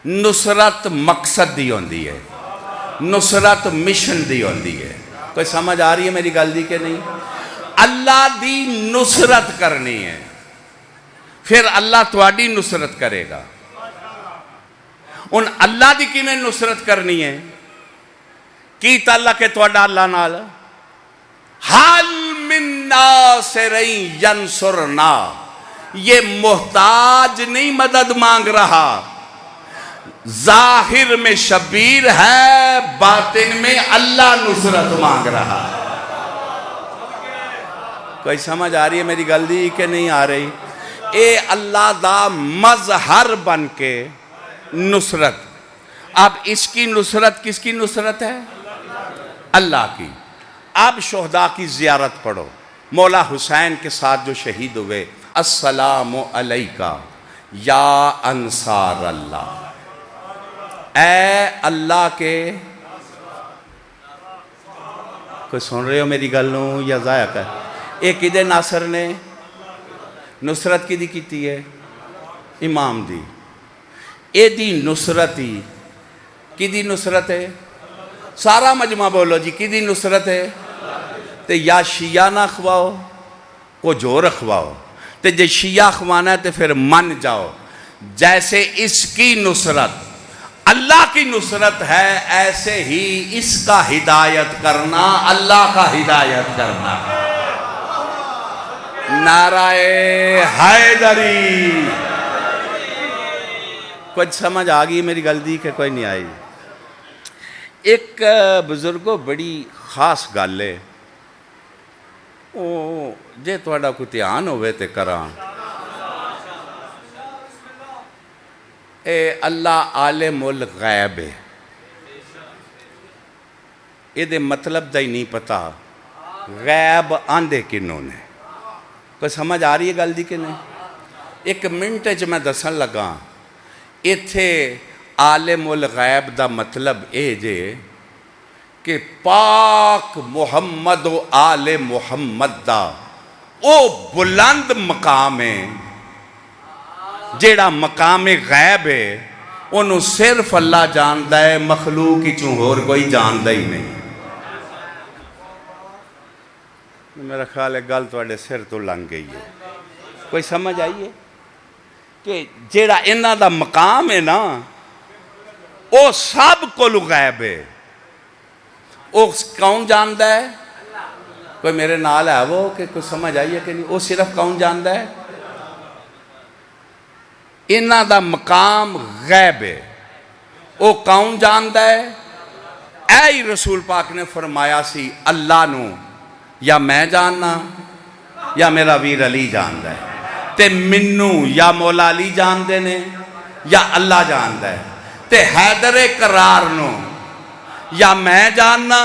نصرت مقصد دی ہوندی ہے، نصرت مشن دی ہوندی ہے. کوئی سمجھ آ رہی ہے میری گل دی کہ نہیں؟ اللہ دی نصرت کرنی ہے، پھر اللہ تواڈی نصرت کرے گا. ان اللہ دی کیویں نصرت کرنی ہے؟ کی تعلق ہے تواڈا اللہ نال؟ حل من ناصر ینصرنا، یہ محتاج نہیں مدد مانگ رہا، ظاہر میں شبیر ہے، باطن میں اللہ نصرت مانگ رہا. کوئی سمجھ آ رہی ہے میری گل دی کہ نہیں آ رہی؟ اے اللہ دا مظہر بن کے نصرت. اب اس کی نصرت کس کی نصرت ہے؟ اللہ کی. اب شہداء کی زیارت پڑھو. مولا حسین کے ساتھ جو شہید ہوئے، السلام علیکہ یا انصار اللہ، اے اللہ کے، کوئی سن رہے ہو میری گلوں یا ضائع کر؟ ایک ادھے ناصر نے نصرت کی دی کیتی ہے؟ امام دی. اے دی نصرت ہی کی دی نصرت ہے؟ سارا مجمع بولو جی، کی دی نصرت ہے؟ تے یا شیعہ نہ کھواؤ کو جو رکھواؤ، تے جے شیعہ کھوانا ہے تے پھر من جاؤ. جیسے اس کی نصرت اللہ کی نصرت ہے، ایسے ہی اس کا ہدایت کرنا اللہ کا ہدایت کرنا. نعرہ حیدری. کچھ سمجھ آ گئی میری گل دی کہ کوئی نہیں آئی؟ ایک بزرگوں بڑی خاص گل ہے، جے تھوڑا کوئی دھیان ہوئے تے کراں. اے اللہ عالم الغیب ہے، یہ دے مطلب دا ہی نہیں پتا غیب آندے کنوں نے. کوئی سمجھ آ رہی ہے گل دی کہ نہیں؟ ایک منٹ میں دسن لگا. ایتھے عالم الغیب دا مطلب اے جے کہ پاک محمد و آل محمد دا او بلند مقام ہے، جیڑا مقام غیب ہے انہوں صرف اللہ جاندہ ہے، مخلوق کی چونہور کوئی جاندہ ہی نہیں. میرا خیال ہے گل توڑے سر تو لنگ گئی ہے. کوئی سمجھ آئیے کہ جیڑا انہاں دا مقام ہے نا، او سب کو غیب ہے. او کون جاندہ ہے؟ کوئی میرے نال ہے وہ کہ کوئی سمجھ آئیے کہ نہیں؟ او صرف کون جاندہ ہے؟ انہاں دا مقام غیب ہے. او کون جاندہ ہے؟ اے ہی رسول پاک نے فرمایا سی اللہ نو یا میں جاننا یا میرا ویر علی جاندا ہے، تے منو یا مولا علی جان دے نے یا اللہ جاندا ہے، تے حیدر کرار نو یا میں جاننا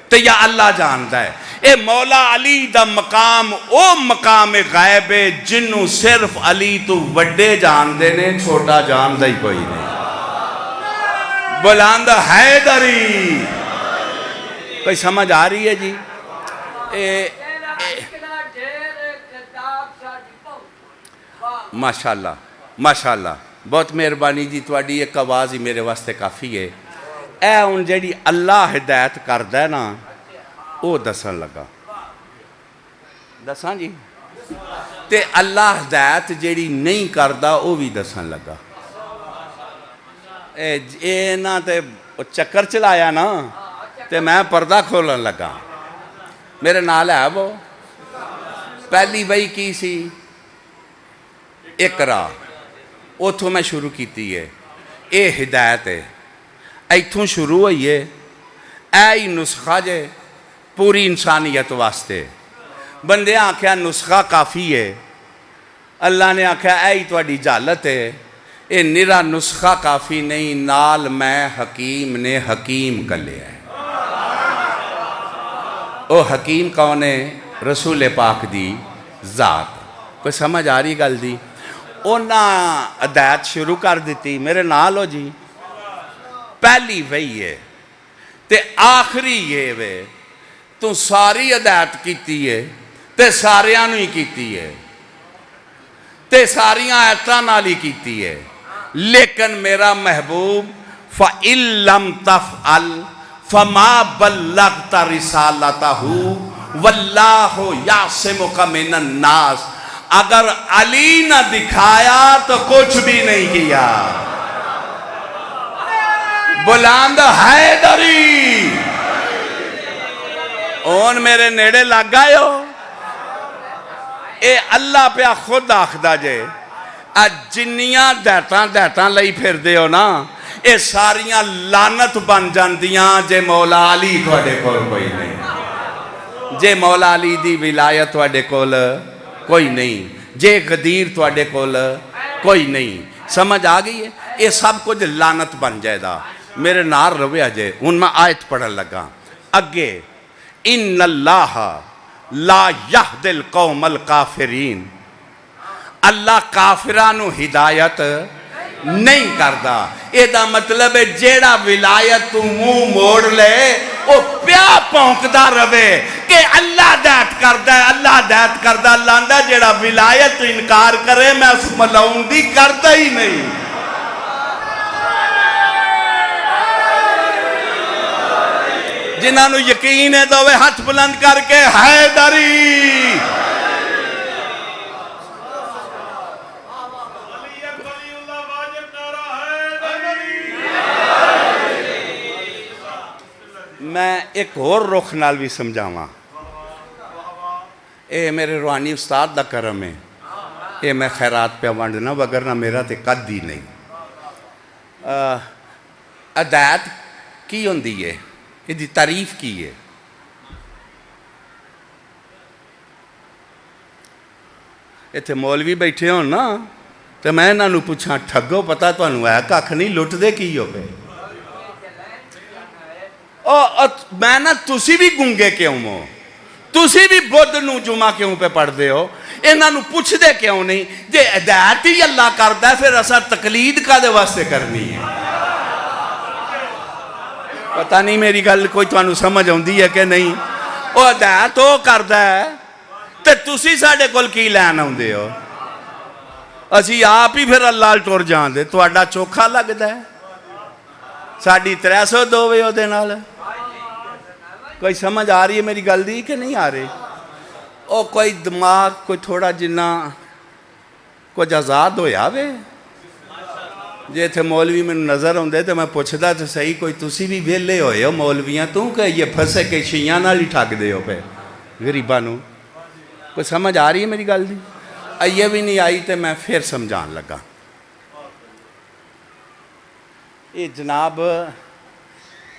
تے یا اللہ جاندا ہے۔ اے مولا علی دا مقام او مقام غائب ہے جنوں صرف علی تو وڈے جان دے نے، چھوٹا جان دا ہی کوئی نہیں۔ بلند حیدری، کوئی سمجھ آ رہی ہے جی؟ ماشاءاللہ ماشاءاللہ، بہت مہربانی جی، تواڈی ایک آواز ہی میرے واسطے کافی ہے۔ اے ہن جیڑی اللہ ہدایت کردا ہے نا وہ دسن لگا، دساں جی، تے اللہ ہدایت جیڑی نہیں کردا وہ بھی دسن لگا۔ اے نا تے چکر چلایا نا تے میں پردہ کھولن لگا۔ میرے نال ہے وہ پہلی وحی کی سی اقرا، اتھوں میں شروع کیتی ہے، اے ہدایت ہے، ایتھوں شروع ہوئی ہے، اے ہی نسخہ جے پوری انسانیت واسطے۔ بندے آکھیا نسخہ کافی ہے، اللہ نے آکھیا اے ہی تواڈی جہالت ہے، اے نرا نسخہ کافی نہیں، نال میں حکیم نے حکیم کلے ہے۔ او حکیم کون ہے؟ رسول پاک دی ذات۔ کوئی سمجھ آ رہی گل دی؟ اونا ہدایت شروع کر دیتی، میرے نال ہو جی، پہلی وہی ہے تے آخری یہ وے، تو ساری ہدایت کیتی ہے تے ساریاں نو ہی کیتی ہے تے ساریاں آیتاں نال ہی کیتی ہے، لیکن میرا محبوب فَإِن لَمْ تَفْعَلْ فَمَا بَلَّغْتَ رِسَالَتَهُ وَاللَّهُ يَعْصِمُكَ مِنَ النَّاسِ، اگر علی نہ دکھایا تو کچھ بھی نہیں کیا۔ بلند حیدری، اون میرے نیڑے لگ گئے ہو۔ اے اللہ پہ خود آخدہ جے جنیاں دیتاں لئی پھر دے ہو نا، اے ساریاں لانت بن جاندیاں جے مولا علی تھوڑے کول کوئی نہیں، جے مولا علی دی ولایت تھوڑے کول کوئی نہیں، جے غدیر تھوڑے کول کوئی نہیں۔ سمجھ آ گئی ہے؟ یہ سب کچھ لانت بن جائے دا۔ میرے نار رویا جے، ان میں آیت پڑھن لگا اگے، ان اللہ لا یہد القوم الکافرین، اللہ کافرانو ہدایت نہیں کردا۔ یہ دا مطلب ہے جیڑا ولایت تو منہ موڑ لے وہ پیا پونکدا روے کہ اللہ ہدایت کردا ہے، اللہ ہدایت کردا، لاندا جیڑا ولایت تو انکار کرے میں اس ملعون دی کردا ہی نہیں۔ جنہاں نو یقین ہے تو وہ ہاتھ بلند کر کے حیدری۔ میں ایک اور رخ نال بھی سمجھاواں، اے میرے روحانی استاد دا کرم ہے، اے میں خیرات پہ ونڈنا وگرنہ میرا تے قد ہی نہیں۔ ہدایت کی ہوندی ہے، یہ دی تعریف کی ہے۔ ایتھے مولوی بیٹھے ہون نا تو میں انہاں نو پوچھاں ٹھگو پتہ تانوں ہے ککھ نہیں، لٹ دے کی ہو پے؟ میں نا تسی بھی گنگے کیوں ہو، تسی بھی بدھ نو جمعہ کیوں پہ پڑھ دے ہو؟ انہاں نو پوچھ دے کیوں نہیں؟ جے ہدایت ہی اللہ کردا ہے پھر اساں تقلید کا دے واسطے کرنی ہے۔ پتہ نہیں میری گل کوئی تانوں سمجھ ہوندی ہے کہ نہیں؟ وہ ہدایت وہ کردا ہے تے تسی ساڈے کول کی لین آوندے ہو؟ اسی آپ ہی پھر اللہ ٹر جان دے، تہاڈا چوکھا لگدا ہے، ساڈی 302 وے او دے نال۔ کوئی سمجھ آ رہی ہے میری گل دی کہ نہیں آ رہی؟ او کوئی دماغ کوئی تھوڑا جنہ کچھ آزاد ہویا وے، جے تھے مولوی میں نظر ہوندے تو میں پوچھدا تو صحیح کوئی تسی بھی ویلے ہوئے ہو مولویاں تو کہ یہ پھنسے کے شیعہ نال ہی ٹھگ دے ہو پہ غریباں نو؟ کوئی سمجھ آ رہی ہے میری گل دی؟ یہ بھی نہیں آئی تو میں پھر سمجھان لگا۔ یہ جناب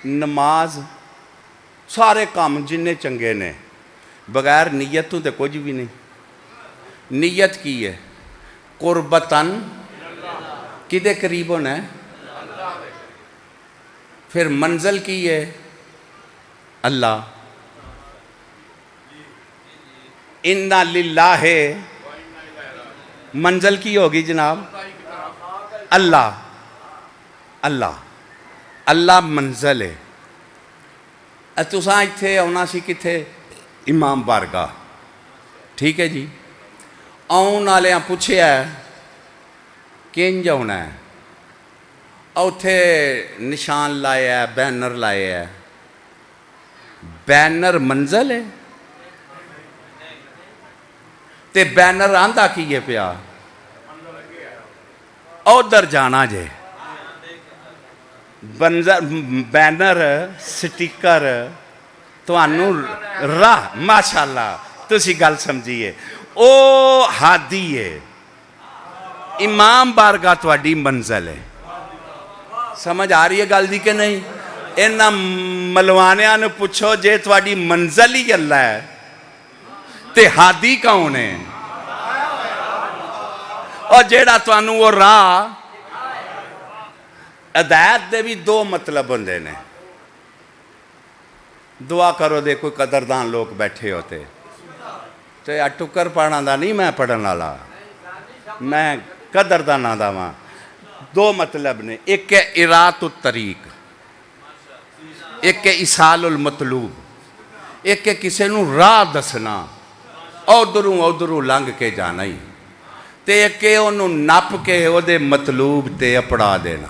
نماز سارے کام جننے چنگے نے بغیر نیت تو کچھ بھی نہیں. نیت کی ہے قربتاً کدے قریب ہونا ہے. پھر منزل کی ہے اللہ. اِنَّا لِلَّهِ منزل کی ہوگی جناب اللہ. اللہ اللہ منزل ہے. تساں اتھے آنا سی کتھے امام بارگاہ. ٹھیک ہے جی. آن والے پوچھیا ہے کنج آنا ہے. اتھے نشان لائے ہے بینر لائے ہے. بینر منزل ہے تے بینر آندا کی ہے پیا ادھر جانا جے. بینر سٹیکر تانوں راہ ماشاءاللہ تسی گل سمجھیے او ہادی ہے. امام بارگاہ تواڈی منزل ہے. سمجھ آ رہی ہے گل دی کہ نہیں؟ انہاں ملوانیاں نے پوچھو جے تواڈی منزل ہی اللہ ہے تے ہادی کون ہے؟ اور جیڑا تانوں وہ راہ ہدایت دے بھی دو مطلب ہوندے نے. دعا کرو دے کوئی قدردان لوگ بیٹھے ہوتے تے ٹکر پڑھنا دا نہیں میں پڑھن والا میں قدرداناں دا واں. دو مطلب نے. ایک ہے اراۃ الطریق ایک ہے ایصال المطلوب. ایک ہے کسے نو راہ دسنا ادھروں لنگ کے جانا ہی تے ایک ہے انہوں نپ کے او دے مطلوب تے اپڑا دینا.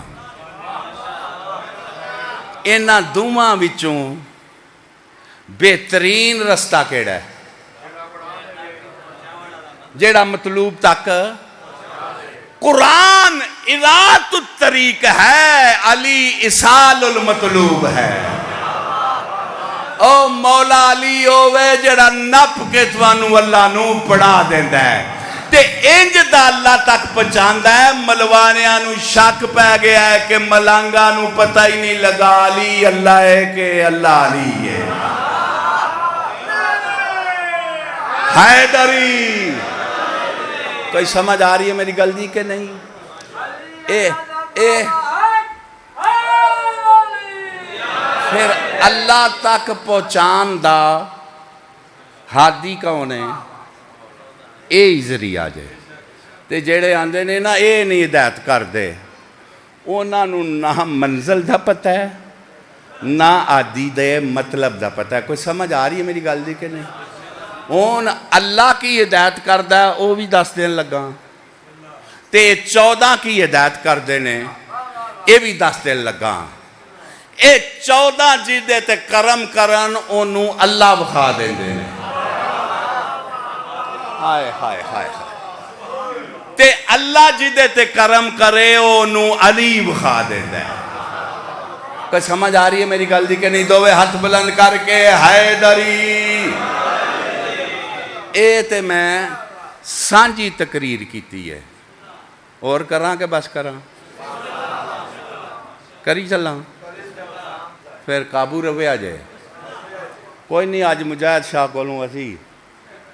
انہاں دوواں وچوں بہترین رستہ کیڑا ہے؟ جیڑا مطلوب تک قرآن اراۃ الطریق ہے علی ایصال المطلوب ہے. او مولا علی ہوئے جڑا نپ کے توانوں اللہ نو پڑھا دیندا ہے تے انج دا اللہ تک پہنچاندا ہے. ملوانیاں نو شک پہ گیا ہے کہ ملانگاں نو پتہ ہی نہیں لگا علی اللہ ہے کہ اللہ علی ہے. حیدری کوئی سمجھ آ رہی ہے میری گل دی کہ نہیں؟ پھر اللہ تک پہنچان دا ہادی کون ہے؟ اے ذریعہ جے. تے جیڑے آندے نے نا اے نہیں ہدایت کر دے انہاں نو نہ منزل دا پتہ ہے نہ عادی دے مطلب دا پتہ ہے. کوئی سمجھ آ رہی ہے میری گل دی کہ نہیں؟ ہون اللہ کی ہدایت کردہ ہے وہ بھی دس دن لگا تے 14 کی ہدایت کر دینے یہ بھی 10 دن لگا. اے 14 جیدے تے کرم کرن انہوں اللہ بخا دیں دینے. ہائے ہائے ہائے تے اللہ جیدے تے کرم کرے انہوں علی بخا دیں دیں. کوئی سمجھ آ رہی ہے میری گل دی کہ نہیں؟ دووے ہاتھ بلند کر کے حیدری. اے تے میں سانجی تقریر کیتی ہے اور کراں کہ بس کراں کری چلاں پھر قابو روے آ جائے. کوئی نہیں آج مجاہد شاہ کولوں اسی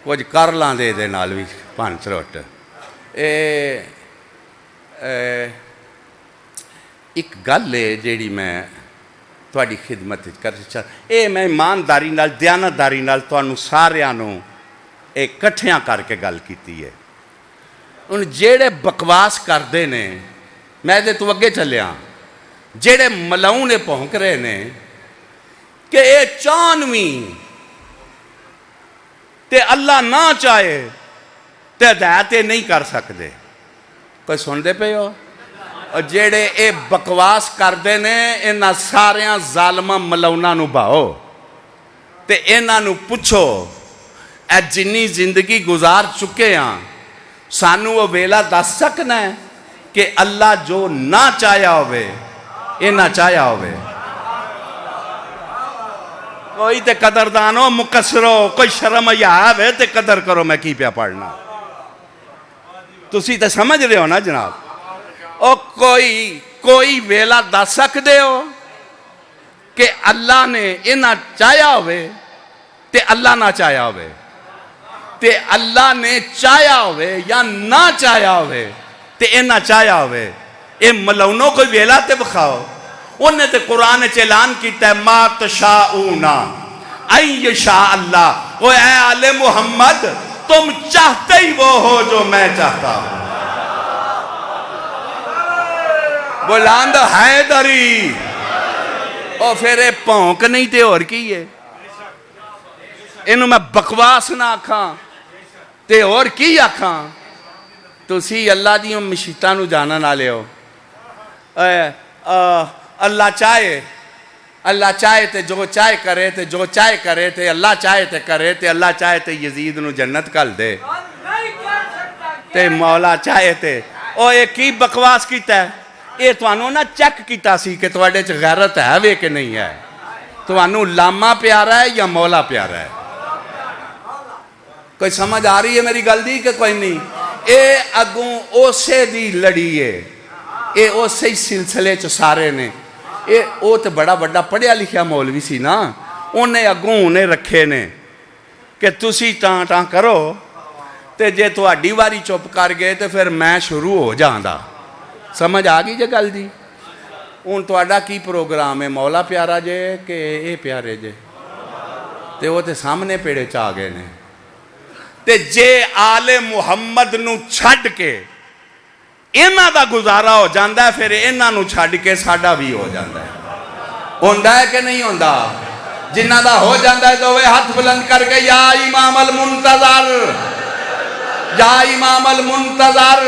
کچھ کر لاں دے نال بھی پان سروٹ. ایک گل ہے جیڑی میں تواڈی خدمت کر اے میں ایمانداری نال دیانتداری نال تانوں ساریاں نوں کٹھیاں کر کے گل کیتی ہے. ان جیڑے بکواس کردے نے میں دے تو اگے چلیاں جیڑے ملاؤں نے پہنک رہے نے کہ اے 94 تے اللہ نہ چاہے تے ہدایت نہیں کر سکتے. کوئی سن دے پے ہو؟ اور جیڑے اے بکواس کردے نے انہاں ساریاں ظالماں ملاؤناں نو باؤ تے انہاں نو پوچھو اے جنی زندگی گزار چکے ہیں سانو وہ ویلا دس سکنا ہے کہ اللہ جو نہ چاہیا ہوئے یہ نہ چاہیا ہوئے. کوئی تے قدردانو مقصرو کوئی شرم یا ہے تے قدر کرو میں کی پیا پڑھنا. تسی تے سمجھ رہے ہو نا جناب؟ او کوئی ویلا دس سکتے ہو کہ اللہ نے انہاں چاہیا ہوئے تے اللہ نہ چاہیا ہوئے، تے اللہ نے چاہیا ہوئے یا نہ چاہیا ہوئے تے انہاں چاہیا ہوئے، اے ملونوں کوئی ویلا تے بخاؤ۔ انہیں تے قرآن اعلان کیتا ہے ما تشاؤون ان یشاء اللہ، وہ اے آل محمد تم چاہتے ہی وہ ہو جو میں چاہتا ہوں۔ بلند حیدری، اور پھر اے پونک نہیں تے اور کی ہے، انہوں میں بکواس نہ آکھاں تے اور کی آکھاں؟ تسی اللہ دیوں مشیتانو جانا نہ لے ہو۔ اللہ چاہے تے جو چاہے کرے تے جو چاہے کرے تے اللہ چاہے تے کرے تے اللہ چاہے تے یزید نو جنت کل دے تے مولا چاہے تے۔ او ایک کی بکواس کیتا ہے، اے توانو نہ چیک کیتا سی کہ تواڈے چ غیرت ہے وے کہ نہیں ہے، توانو لاما پیارا ہے یا مولا پیارا ہے؟ کوئی سمجھ آ رہی ہے میری گل دی کہ کوئی نہیں؟ اے اگوں اوسے دی لڑی ہے، اے اوسے سلسلے چ سارے نے۔ او تو بڑا بڑا پڑھیا لکھیا مولوی سی نا، انہیں اگوں انہیں رکھے نے کہ تسی ٹاں ٹاں کرو تے جے تو اڈی واری چپ کر گئے تے پھر میں شروع ہو جاندہ۔ سمجھ آگئی جے گل دی؟ ان تو اڈا کی پروگرام ہے، مولا پیارا جے کہ اے پیارے جے؟ تے وہ تے سامنے پیڑے چاہ گئے نے۔ تے جے آل محمد نو چھڑ کے انہاں دا گزارا ہو جاندہ ہے، پھر انہاں نو چھڑ کے ساڈا بھی ہو جاندہ ہے۔ ہوندہ ہے کہ نہیں ہوندہ؟ جنہ دا ہو جاندہ ہے تو وہ ہاتھ بلند کر کے یا امام المنتظر، یا امام المنتظر،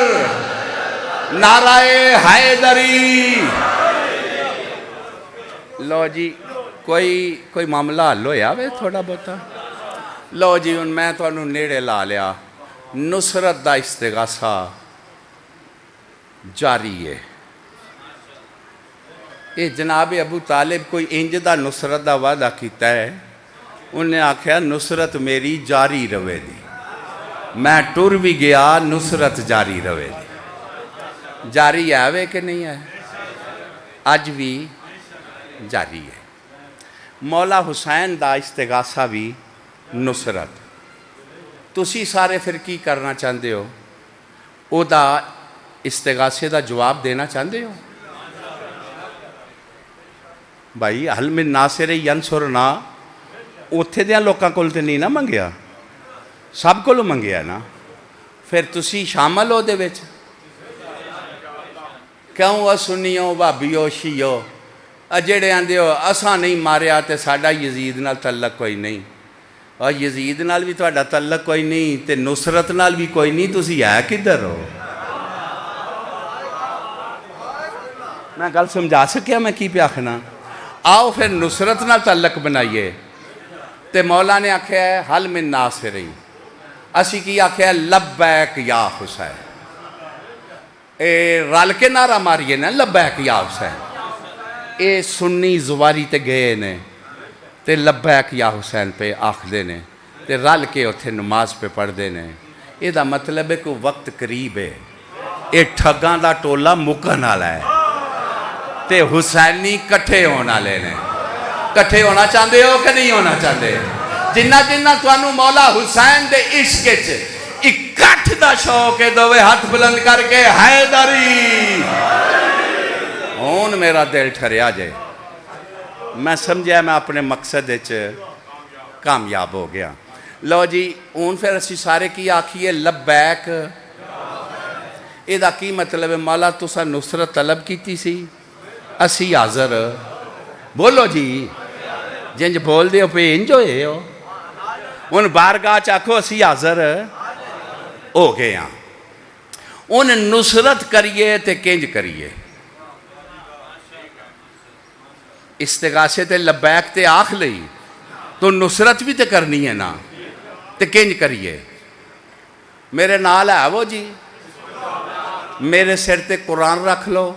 نعرہ حیدری۔ لو جی کوئی معاملہ حل ہویا وے تھوڑا بہتا؟ لو جی ان میں تو انہوں نیڑے لا لیا، نصرت دا استغاثہ جاری ہے۔ اے جناب ابو طالب کوئی انج دا نصرت دا وعدہ کیتا ہے، انہیں آکھیا نصرت میری جاری روے دی، میں ٹر بھی گیا نصرت جاری روے دی۔ جاری ہے وے کہ نہیں ہے؟ آج بھی جاری ہے۔ مولا حسین دا استغاثہ بھی نصرت۔ تسی سارے پھر کی کرنا چاہتے ہو؟ او دا استغاثے دا جواب دینا چاہتے ہو؟ بھائی حل من ناصر ینصرنا اتھے دیاں لوکاں کول تے نہیں نا منگیا، سب کولو منگیا نا، پھر تسی شامل ہو دے وچ؟ کیوں سنیو بھابیو شیو جڑے آندے ہو اساں نہیں ماریا تے ساڈا یزید نال تعلق کوئی نہیں، اور یزید نال بھی تہاڈا تعلق کوئی نہیں تے نصرت نال بھی کوئی نہیں، تسی ہے کدھر ہو؟ میں گل سمجھا سکیا میں کی پہ آخنا؟ آؤ پھر نصرت نال تعلق بنائیے۔ تے مولا نے آکھیا ہے حل من ناصرین، اسی کی آکھیا ہے لبیک یا حسین۔ اے رل کے نعرہ ماریے نا لبیک یا حسین۔ اے سنی زواری تے گئے نے تے لبیک یا حسین پہ آکھ دے نے تے رل کے اتھے نماز پہ پڑھ دے نے۔ اے دا مطلب ہے کہ وقت قریب ہے، اے ٹھگاں دا ٹولا مکن والا ہے تے حسینی کٹھے ہونا لینے۔ کٹھے ہونا چاہتے ہو کہ نہیں ہونا چاہتے؟ جنہ جنہ توانو مولا حسین دے عشق چ اکٹھ دا شوق ہے دوے ہاتھ بلند کر کے حیدری۔ ہون میرا دل ٹھریا جائے، میں سمجھا میں اپنے مقصد چ کامیاب ہو گیا۔ لو جی ہون پھر اسی سارے کی آکھیے لبیک۔ اے دا کی مطلب ہے؟ مولا تسا نصرت طلب کیتی سی، اسی حاضر۔ بولو جی، جنج بول دے ہو پہ انج ہوئے ہو، ان بارگاہ چاکھو اسی حاضر ہو گئے ہاں۔ ان نصرت کریے تے کنج کریے؟ استغاثے تے لبیک تے آکھ لئی تو نصرت بھی تے کرنی ہے نا، تے کنج کریے؟ میرے نال ہے وہ جی، میرے سر تے قرآن رکھ لو،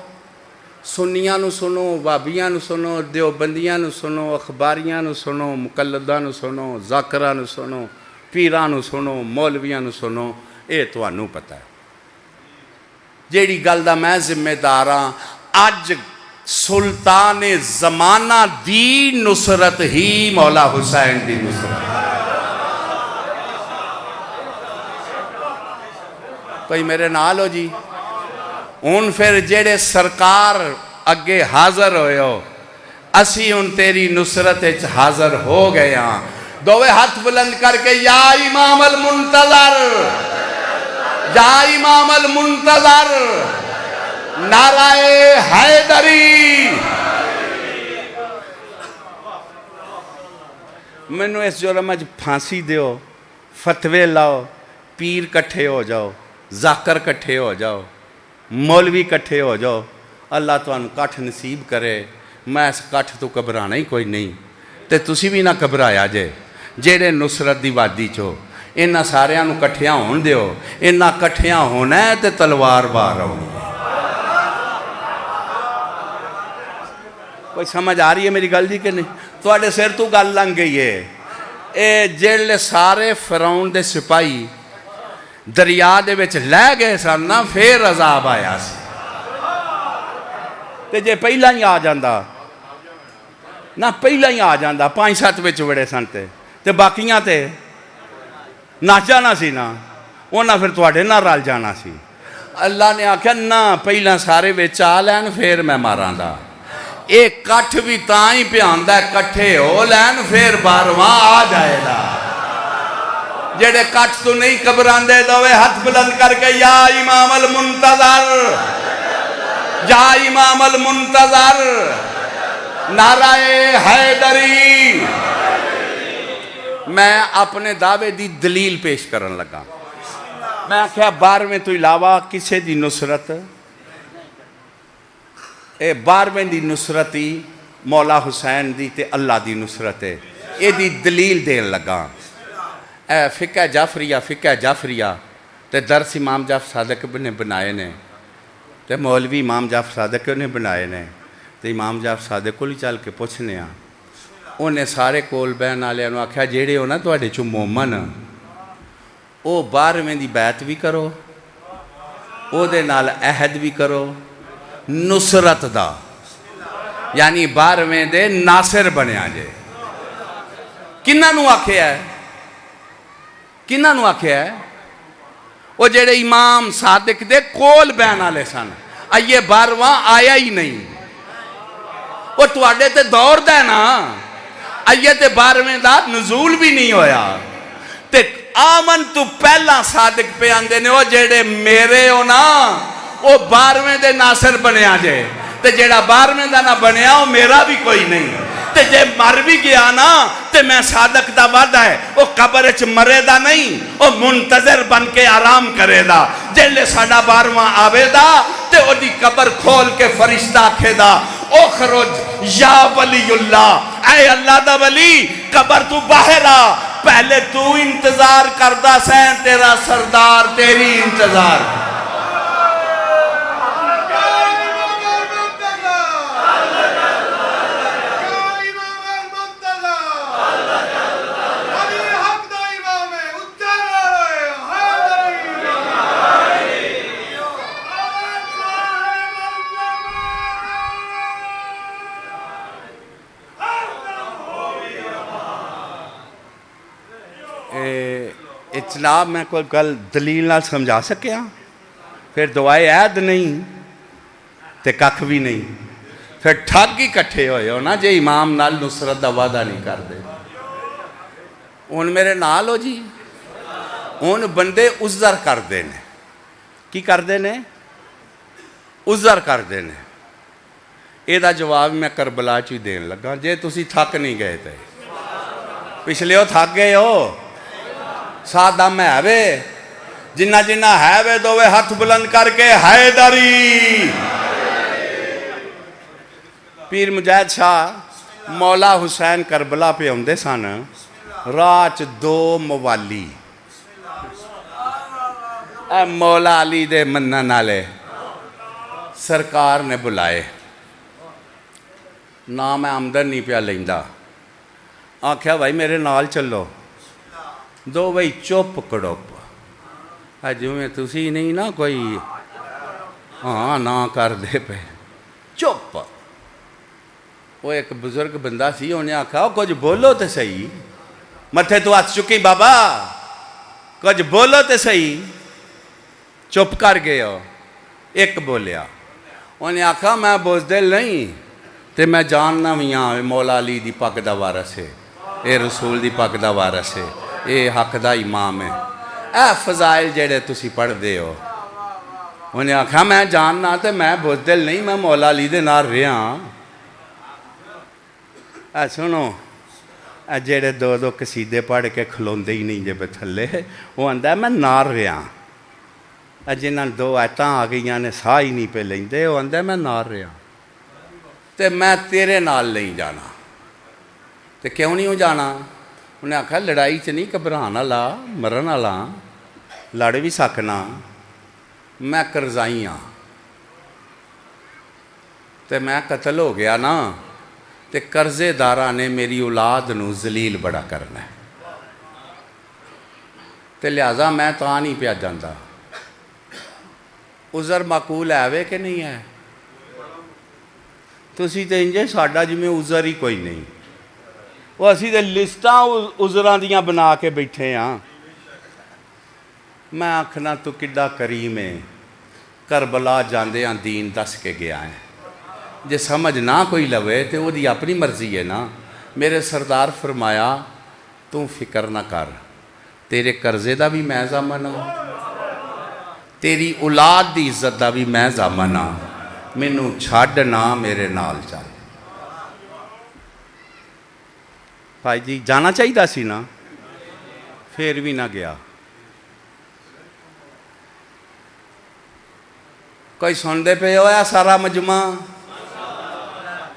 سنیاں نو سنو، وابیاں نو سنو، دیوبندیاں نو سنو، اخباریاں نو سنو، مقلداں نو سنو، ذاکراں نو سنو، پیراں نو سنو، مولویاں نو سنو، اے توانوں پتہ ہے۔ جیڑی گل دا میں ذمہ دار ہاں، اج سلطان زمانہ دی نصرت ہی مولا حسین دی نصرت. کوئی میرے نال ہو جی. ان پھر جیڑے سرکار اگے حاضر ہوئے ہو اسی ان تیری نصرت حاضر ہو گئے ہاں. دوے ہاتھ بلند کر کے یا امام المنتظر، یا امام المنتظر، نعرہ حیدری. مینوں اس جرم اج پھانسی دیو، فتوے لاؤ، پیر کٹھے ہو جاؤ، ذاکر کٹھے ہو جاؤ، مولوی کٹھے ہو جاؤ، اللہ تانوں کٹھ نصیب کرے. میں اس کٹھ تو گھبرانا ہی کوئی نہیں. تے تسی بھی نہ گھبرایا جے جیڑے نصرت دی وادی چو. انہاں ساریاں نوں کٹھیاں ہون دیو. انہاں کٹھیاں ہونا ہے تے تلوار بار ہونی. کوئی سمجھ آ رہی ہے میری گل جی کہ نہیں؟ تواڈے سر تو گل لنگ گئی ہے. اے جیڑے سارے فرعون دے سپاہی دریا دے وچ لے گئے سن نا پھر عذاب آیا سی. تے جے پہلا ہی آ جاندا نہ پہلا ہی آ جاندا 5-7 وچ وڑے سن تے باقیاں تے نہ جانا سی نا انہاں پھر تواڈے نہ رل جانا سی. اللہ نے آکھیا نہ پہلا سارے وچ آ لین پھر میں ماراں دا. ایک کٹھ بھی تاں ہی پیاندا ہے کٹھے ہو لین پھر بارواں آ جائے گا. جڑے کٹھ تو نہیں گھبراندے دوے ہاتھ بلند کر کے یا امام المنتظر، یا امام المنتظر، نعرہ حیدری. میں اپنے دعوے دی دلیل پیش کرن لگا. میں آکھیا 12ویں تو علاوہ کسے دی نصرت، اے 12ویں دی نصرت ہی مولا حسین دی تے اللہ دی نصرت ہے. اے دی دلیل دین لگا. اے فقہ جعفریہ تے درس امام جعفر صادق نے بنائے نے تے مولوی امام جعفر صادق نے بنائے نے. تے امام جعفر صادق کو ہی چل کے پوچھنے ہاں. انہیں سارے کول بہن والے نوں آکھیا جیڑے ہو نا تواڈے چوں مومن او 12ویں دی بیعت بھی کرو، او دے نال عہد بھی کرو نصرت دا، یعنی 12ویں دے ناصر بنیا جے. کنہاں نوں آکھیا ہے؟ کنہاں نوں آکھیا ہے؟ وہ جڑے امام صادق دے کول بہن والے سن. یہ 12واں آیا ہی نہیں. وہ تواڈے تے دور دا نا یہ تے 12ویں دا نزول بھی نہیں ہویا. تے آمن تو پہلا صادق پہ آندے نے وہ جڑے میرے ہو نا وہ 12ویں دے ناصر بنیا جے. تے جڑا 12ویں دا نہ بنیا وہ میرا بھی کوئی نہیں. تے جے مر بھی گیا نا تے میں صادق دا وعدہ ہے وہ قبر اچ مرے دا نہیں، وہ منتظر بن کے آرام کرے دا. جلے ساڈا 12واں آوے دا تے او دی قبر کھول کے فرشتہ آکھے دا اخرج یا ولی اللہ، اے اللہ دا ولی قبر تو باہر آ. پہلے تو انتظار کردہ سین تیرا سردار تیری انتظار. جناب میں کوئی گل دلیل نال سمجھا سکیا؟ پھر دعائے عید نہیں تے ککھ بھی نہیں. پھر ٹھگ ہی کٹھے ہوئے ہو نا جے امام نال نصرت دا وعدہ نہیں کر دے. ان میرے نال ہو جی. ان بندے عذر کر دے نے. کی کر دے نے؟ عذر کر دے نے. اے دا جواب میں کربلا چی دین لگا. جے تسی تھک نہیں گئے تے پچھلے ہو تھک گئے ہو. ساتھ دم ہے وے جنہ جنہ ہے وے دوے ہاتھ بلند کر کے حیدری. پیر مجاہد شاہ مولا حسین کربلا پہ ہوندے سن. راچ 2 موالی اے مولا علی دے منن والے سرکار نے بلائے. نہ میں آمدن نہیں پیا لیندا. آکھیا بھائی میرے نال چلو. دو بھائی چپ کڑپ جویں تسی نہیں نا کوئی ہاں نہ کر دے پہ چپ. وہ ایک بزرگ بندہ سی، انہیں آکھا کچھ بولو تو صحیح، متھے تو ہاتھ چکی بابا، کچھ بولو تو صحیح، چپ کر گئے ہو۔ ایک بولیا، انہیں آکھا میں بزدل نہیں، تے میں جاننا بھی ہاں مولا علی دی پگ دا وارث ہے، اے رسول دی پگ دا وارث ہے، اے حق دا امام ہے، اے فضائل جڑے تسی پڑھ دے ہو۔ انہیں آکھا میں جاننا تے میں بزدل نہیں، میں مولا علی دے نال رہا۔ اے سنو، اے جڑے دو دو قصیدے پڑھ کے کھلوندے ہی نہیں جے پہ تھلے، وہ آندا ہے میں نال رہا۔ اے جنہاں دو آیتاں آ گئیاں نے ساہ ہی نہیں پہ لیندے، وہ آندا ہے میں نال رہا تے میں تیرے نال نہیں جانا۔ تے کیوں نہیں ہو جانا؟ انہیں آکھا لڑائی چ نہیں گھبران والا، مرن والا، لڑ بھی سکنا، میں قرضائی ہاں، تے میں قتل ہو گیا نا تے قرضے داراں نے میری اولاد نو ذلیل بڑا کرنا ہے، تے لہٰذا میں تاں نہیں پیا جاندا۔ عذر معقول ہے وے کہ نہیں ہے؟ تسی تے انجے ساڈا جویں عذر ہی کوئی نہیں، وہ اسی تے لسٹاں عذراں دیاں بنا کے بیٹھے ہاں۔ میں آکھنا تو کڈا کریم ہے، کربلا جاندے ہاں دین دس کے گیا ہے، جے سمجھ نہ کوئی لوے تے وہ دی اپنی مرضی ہے نا۔ میرے سردار فرمایا تو فکر نہ کر، تیرے قرضے دا بھی میں ضامن ہاں، تیری اولاد دی عزت دا بھی میں ضامن ہاں، مینوں چھڈ نہ میرے نال چل۔ بھائی جی جانا چاہیے سی نا، پھر بھی نہ گیا۔ کوئی سندے پہ ہویا سارا مجمع؟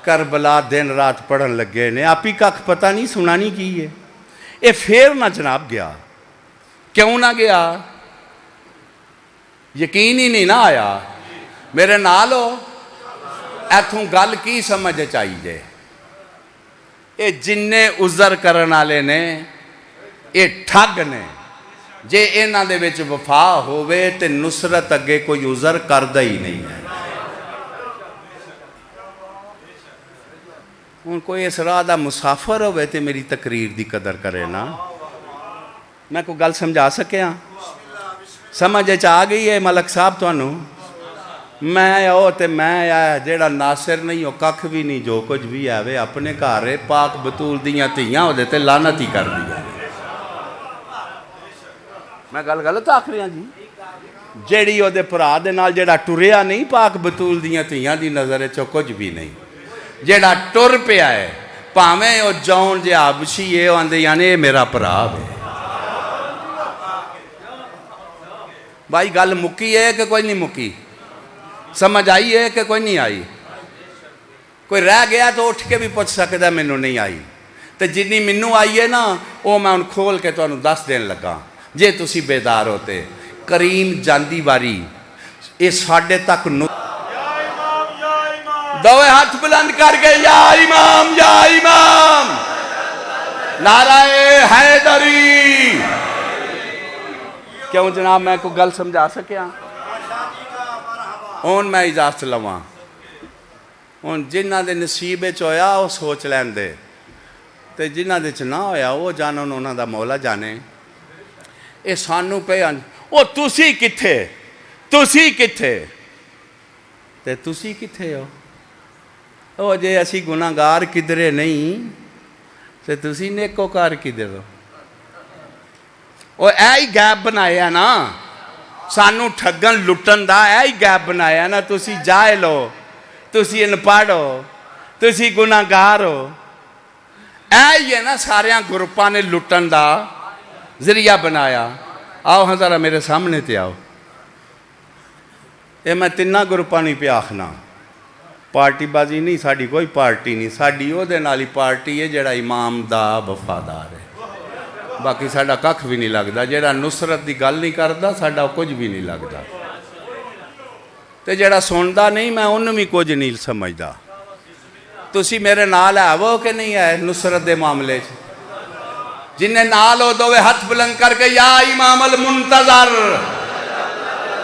کربلا دن رات پڑھن لگے نے، آپ ہی ککھ پتہ نہیں سنانی کی ہے۔ اے پھر نہ جناب گیا، کیوں نہ گیا؟ یقین ہی نہیں نہ آیا۔ میرے نال ہو، ایتھوں گل کی سمجھ چاہیے؟ اے جننے عذر کرن والے نے اے ٹھگ نے، جے انہاں دے وچ وفا ہووے تے نصرت اگے کوئی عذر کردا ہی نہیں ہے۔ ہن کوئی اس راہ دا مسافر ہوئے تے میری تقریر دی قدر کرے نا۔ میں کوئی گل سمجھا سکیا؟ سمجھ آ گئی ہے ملک صاحب تانوں؟ میں او تے میں جیڑا ناصر نہیں ہو ککھ بھی نہیں، جو کچھ بھی ہے وے اپنے گھر پاک بطول دیاں تھیاں ہو دے تے لعنت ہی کر دیا۔ میں گل غلط آکھ رہا جی؟ جیڑی او دے بھرا دے نال جیڑا ٹریا نہیں پاک بطول دیاں تھیاں دی نظر چ کچھ بھی نہیں، جیڑا ٹر پیا ہے پاویں او جون جے حبشی ہے، او آندے یعنی میرا بھرا ہے۔ بھائی گل مکی ہے کہ کوئی نہیں مکی؟ سمجھ آئی ہے کہ کوئی نہیں آئی؟ کوئی رہ گیا تو اٹھ کے بھی پوچھ سکتا مینوں نہیں آئی، تو جنی مینوں آئی ہے نا وہ میں ان کھول کے تانوں دس دین لگا جے تسی بیدار ہوتے۔ کریم جاندی واری یہ ساڈے تک دوے ہاتھ بلند کر کے یا امام یا امام، نعرہ حیدری۔ کیوں جناب میں کو گل سمجھا سکیا؟ ہن میں اجازت لواں، ہن جنہاں دے نصیب وچ ہویا وہ سوچ لین دے، تے جنہاں دے چ نہ ہویا وہ جانن انہاں دا مولا جانے۔ اے سانوں پہ او تسی کتھے، تسی کتھے، تے تسی کتھے ہو؟ او جے اسی گناہگار کدھرے نہیں تے تسی نیکوکار کدھر ہو؟ او اے ہی گیپ بنایا نا سانوں ٹھگن لٹن دا، اے ہی گیپ بنایا نا۔ تسی جاہل ہو، تسی انپڑھ ہو، تسی گناہگار ہو، اے ہی ہے نا ساریاں گروپاں نے لٹن دا ذریعہ بنایا۔ آؤ ہاں ذرا میرے سامنے تے آؤ، اے میں تیناں گروپاں نہیں پہ آکھنا، پارٹی بازی نہیں، ساڈی کوئی پارٹی نہیں، ساڈی او دے نال ہی پارٹی ہے جڑا امام دا وفادار ہے، باقی ساڈا ککھ بھی نہیں لگدا۔ جڑا نصرت دی گل نہیں کردا ساڈا کچھ بھی نہیں لگدا، تے جڑا سندا نہیں میں انہوں بھی کچھ نہیں سمجھدا۔ تسی میرے نال ہے وہ کہ نہیں ہے نصرت دے معاملے چ؟ جنہیں نال ہو دوے ہاتھ بلند کر کے یا امام المنتظر،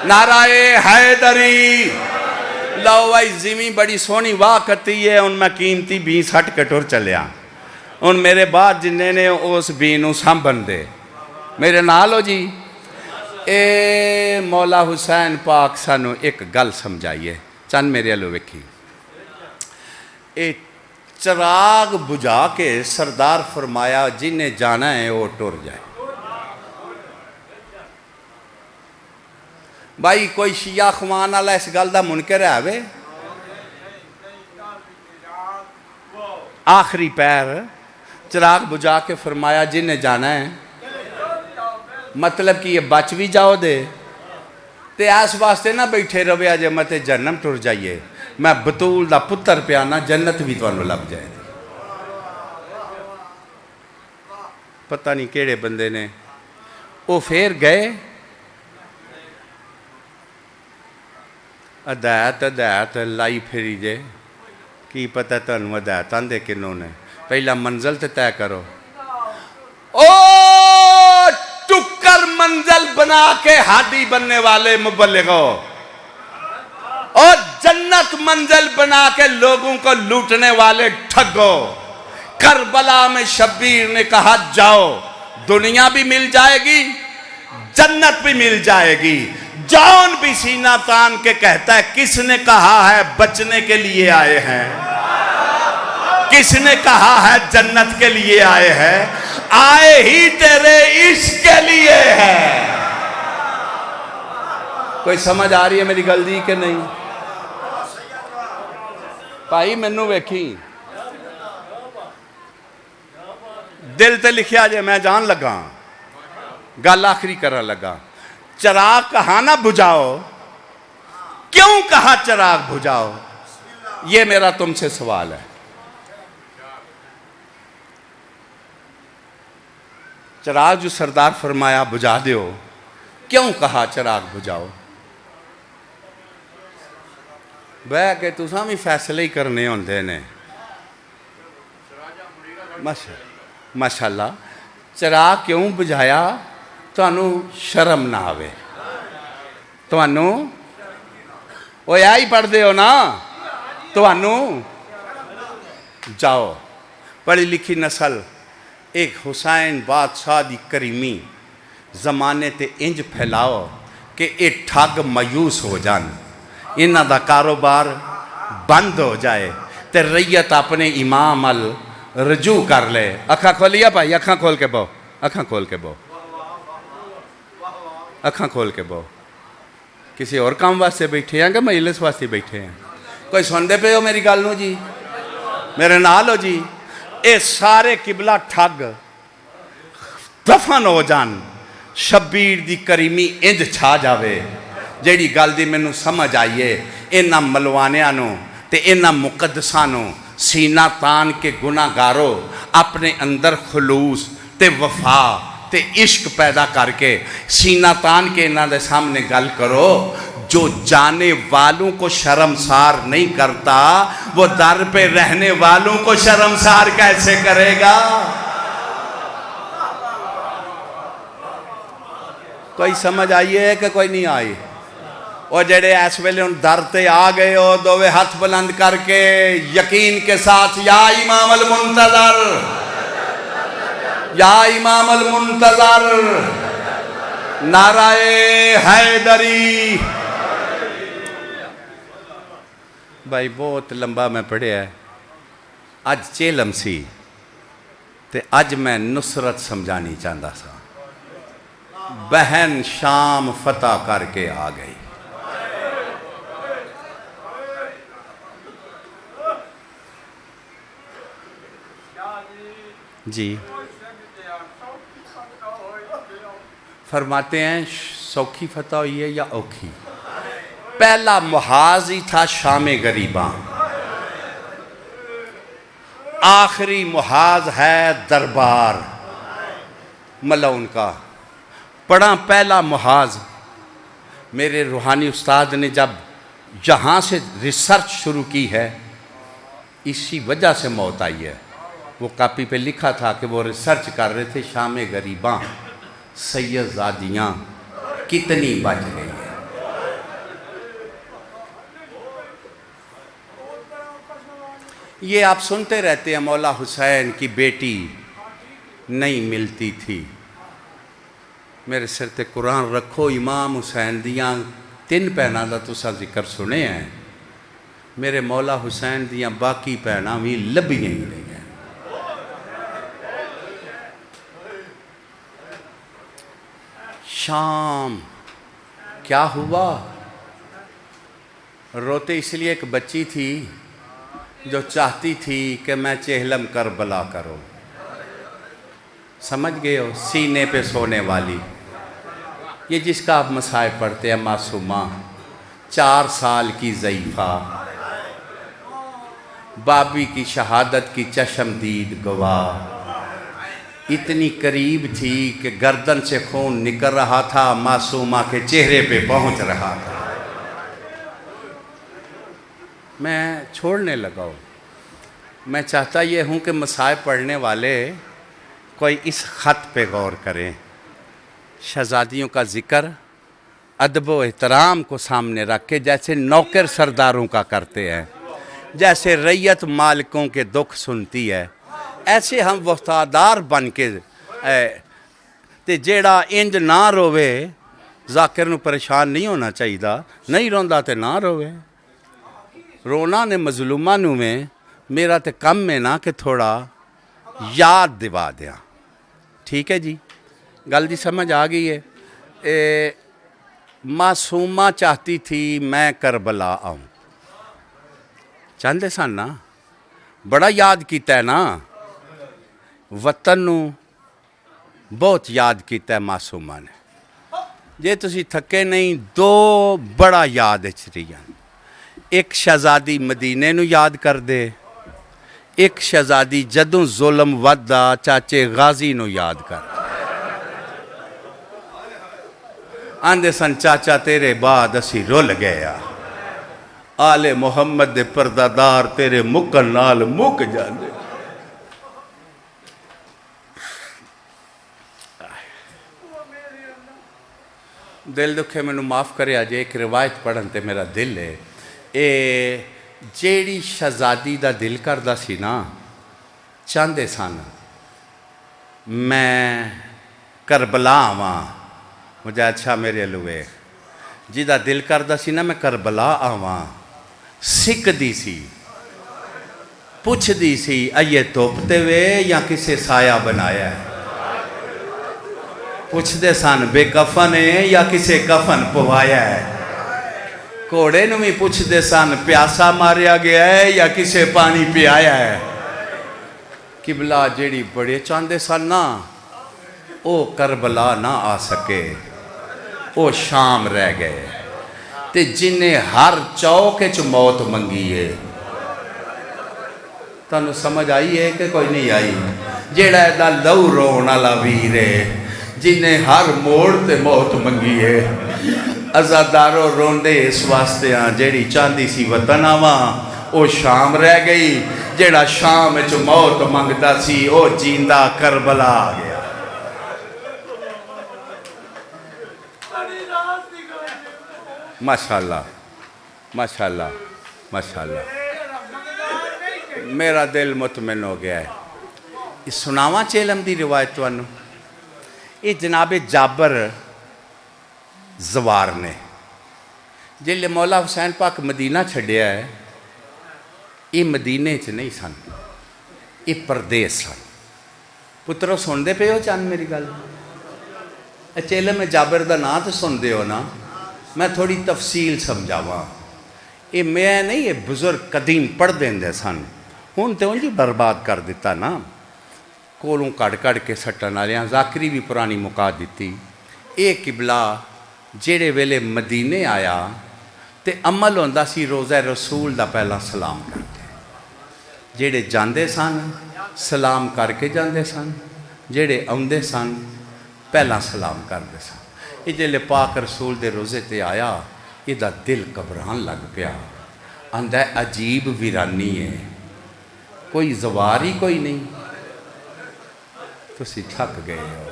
نعرہ حیدری، لو بھائی زمین بڑی سونی واہ کتی ہے، ان میں قیمتی بین سٹ کے ٹر چلیا، ان میرے بعد جنہیں نے اس بینوں سنبھن دے میرے نال ہو جی۔ اے مولا حسین پاک سانو ایک گل سمجھائیے، چند میرے الو وکھی، اے چراغ بجھا کے سردار فرمایا جنہیں جانا ہے وہ ٹر جائے۔ بھائی کوئی شیعہ خوان والا اس گل دا منکر ہے وے؟ آخری پیر چراغ بجھا کے فرمایا جنہیں جانا ہے، مطلب کہ یہ بچ بھی جاؤ دے تے اس واسطے نہ بیٹھے رویا جے متے جنم ٹر جائیے، میں بطول دا پتر پیانا جنت بھی تو انہوں لگ جائے۔ پتہ نہیں کیڑے بندے نے وہ پھر گئے، ادایت لائی پھری جے، کی پتہ تنو ادایت آندے کنوں نے، پہلا منزل تے طے کرو۔ او ٹکر منزل بنا کے ہادی بننے والے مبلغوں، اور جنت منزل بنا کے لوگوں کو لوٹنے والے ٹھگو، کربلا میں شبیر نے کہا جاؤ، دنیا بھی مل جائے گی، جنت بھی مل جائے گی۔ جان بھی سینہ تان کے کہتا ہے کس نے کہا ہے بچنے کے لیے آئے ہیں، کس نے کہا ہے جنت کے لیے آئے ہیں، آئے ہی تیرے عشق کے لیے ہے۔ کوئی سمجھ آ رہی ہے میری گل دی کہ نہیں؟ بھائی مینوں ویکھی دل تے لکھیا جے، میں جان لگا گل آخری کرن لگا۔ چراغ کہا نہ بجھاؤ، کیوں کہا چراغ بجھاؤ؟ یہ میرا تم سے سوال ہے۔ چراغ جو سردار فرمایا بجھا دیو، کیوں کہا چراغ بجھاؤ؟ بہ کہ تساں بھی فیصلے ہی کرنے ہوندے نے۔ ماشاءاللہ چراغ کیوں بجھایا؟ تانوں شرم نہ آوے، تانوں وہ یہی پڑھ دے ہو نا، تانوں جاؤ پڑھی لکھی نسل ایک حسین بادشاہ دی کریمی زمانے تے انج پھیلاؤ کہ اے ٹھگ مایوس ہو جان، انہاں دا کاروبار بند ہو جائے تے ریت اپنے امام ال رجوع کر لے۔ اکھاں کھولیا بھائی، اکھاں کھول کے بہو، اکھاں کھول کے بہو، اکھاں کھول کے بہو۔ کسی اور کام واسطے بیٹھے ہیں کہ مجلس واسطے بیٹھے ہیں؟ کوئی سن دے پے ہو میری گل نو جی؟ میرے نال ہو جی؟ اے سارے قبلہ ٹھگ دفن ہو جان، شبیر دی کریمی انج چھا جاوے۔ جیڑی گل دی مینوں سمجھ آئیے، انہاں ملوانیاں نو تے انہاں مقدساں نو سینہ تان کے گناہ گارو اپنے اندر خلوص تے وفا تے عشق پیدا کر کے سینہ تان کے انہاں دے سامنے گل کرو۔ جو جانے والوں کو شرمسار نہیں کرتا وہ در پہ رہنے والوں کو شرمسار کیسے کرے گا؟ کوئی سمجھ آئیے کہ کوئی نہیں آئی؟ اور جڑے اس ویلے ان در تے آ گئے ہو دووے ہاتھ بلند کر کے یقین کے ساتھ یا امام المنتظر، یا امام المنتظر، نعرہ حیدری۔ بھائی بہت لمبا میں پڑھیا ہے، اج چیلم سی تے اج میں نصرت سمجھانی چاہتا سا۔ بہن شام فتح کر کے آ گئی۔ جی فرماتے ہیں سوکھی فتح ہوئی ہے یا اوکھی؟ پہلا محاذ ہی تھا شام غریباں، آخری محاذ ہے دربار ملعون کا۔ پڑھا پہلا محاذ میرے روحانی استاد نے جب یہاں سے ریسرچ شروع کی ہے، اسی وجہ سے موت آئی ہے۔ وہ کاپی پہ لکھا تھا کہ وہ ریسرچ کر رہے تھے شام غریباں سید زادیاں کتنی بچ گئی ہیں۔ یہ آپ سنتے رہتے ہیں مولا حسین کی بیٹی نہیں ملتی تھی. میرے سر تے قرآن رکھو, امام حسین دیاں 3 بھیناں دا تساں ذکر سنے ہیں, میرے مولا حسین دیاں باقی بھیناں بھی لبھیاں ہی نہیں ہیں. شام کیا ہوا؟ روتے اس لیے ایک بچی تھی جو چاہتی تھی کہ میں چہلم کربلا کروں. سمجھ گئے ہو؟ سینے پہ سونے والی, یہ جس کا آپ مصائب پڑھتے ہیں, معصومہ 4 سال کی ضعیفہ, بابی کی شہادت کی چشمدید گواہ, اتنی قریب تھی کہ گردن سے خون نکل رہا تھا, معصومہ کے چہرے پہ پہنچ رہا تھا. میں چھوڑنے لگا ہوں. میں چاہتا یہ ہوں کہ مصائب پڑھنے والے کوئی اس خط پہ غور کریں. شہزادیوں کا ذکر ادب و احترام کو سامنے رکھ کے جیسے نوکر سرداروں کا کرتے ہیں, جیسے ریت مالکوں کے دکھ سنتی ہے, ایسے ہم وفادار بن کے تے جیڑا انج نہ روے, ذاکر نو پریشان نہیں ہونا چاہیے, نہیں روندا تے نہ روے. رونا نے مظلومہ نو میں میرا تے کم میں نا کہ تھوڑا یاد دوا دیا. ٹھیک ہے جی, گل دی سمجھ آ گئی ہے. معصومہ چاہتی تھی میں کربلا آؤں, چاہتے سن نا, بڑا یاد کیتا ہے نا, وطن نو بہت یاد کیتا ہے معصومہ نے. جے تسی تھکے نہیں, 2 بڑا یاد رہی. ایک شہزادی مدینے نو یاد کر دے, ایک شہزادی جدوں ظلم ودا چاچے غازی نو یاد کر. آندے سن چاچا تیرے بعد اسی رول گیا, آل محمد دے پردادار تیرے مکن نال مک جاندے. دل دکھے میں نو معاف کرے آجے, ایک روایت پڑھن تے میرا دل ہے. جیڑی شہزادی دا دل کردہ سی نا, چاندے سن میں کربلا آواں, مجھے اچھا میرے لوے جی دا دل کردہ سی نا میں کربلا آواں, سکھ دی سی, پوچھ دی سی آئیے توپتے ہوئے یا کسے سایہ بنایا ہے. پوچھ دے سن بے کفن ہے یا کسے کفن پوایا ہے. کوڑے نو بھی پوچھ دے سن پیاسا ماریا گیا ہے یا کسے پانی پیایا ہے. قبلہ جیڑی بڑے چاندے سن نا, او کربلا نہ آ سکے, او شام رہ گئے. تے جنہیں ہر چوکے چ موت منگی ہے. تانوں سمجھ آئی ہے کہ کوئی نہیں آئی؟ جیڑا ایدہ لو رونا لاویر ہے, جنہیں ہر موڑ تے موت منگی ہے. ازادارو روندے اس واسطے ہاں جیڑی چاندی سی وطن آواں, او شام رہ گئی. جیڑا شام چ موت منگدا سی, او جیندہ کربلا آ گیا. ماشاءاللہ ماشاءاللہ ماشاءاللہ, میرا دل مطمئن ہو گیا ہے. اس سناواں چیلم دی روایت توانوں. یہ جناب جابر زوار نے جلے مولا حسین پاک مدینہ چھڑیا ہے, یہ مدینے چ نہیں سن, یہ پردیس سن. پترو سن دے پہ ہو چاند میری گل؟ چیلم میں جابر دا نا تو سن دے ہو نا, میں تھوڑی تفصیل سمجھاواں. یہ میں نہیں, یہ بزرگ قدیم پڑھ دیں دے سن, ہون تے انجی برباد کر دیتا نا, کولوں کڑ کے سٹن آلیاں. ذاکری بھی پرانی مکا دیتی. ایک قبلہ جیڑے ویلے مدینے آیا تے عمل ہوندا سی روزہ رسول دا پہلا سلام کرتے. جیڑے جاندے سن سلام کر کے جاندے سن, جیڑے آندے سن پہلا سلام کرتے سن. یہ جیلے پاک رسول دے روزے تے آیا, یہ دا دل گھبران لگ پیا. آندہ ہے عجیب ویرانی ہے, کوئی زواری کوئی نہیں. تو سی تھک گئے ہو,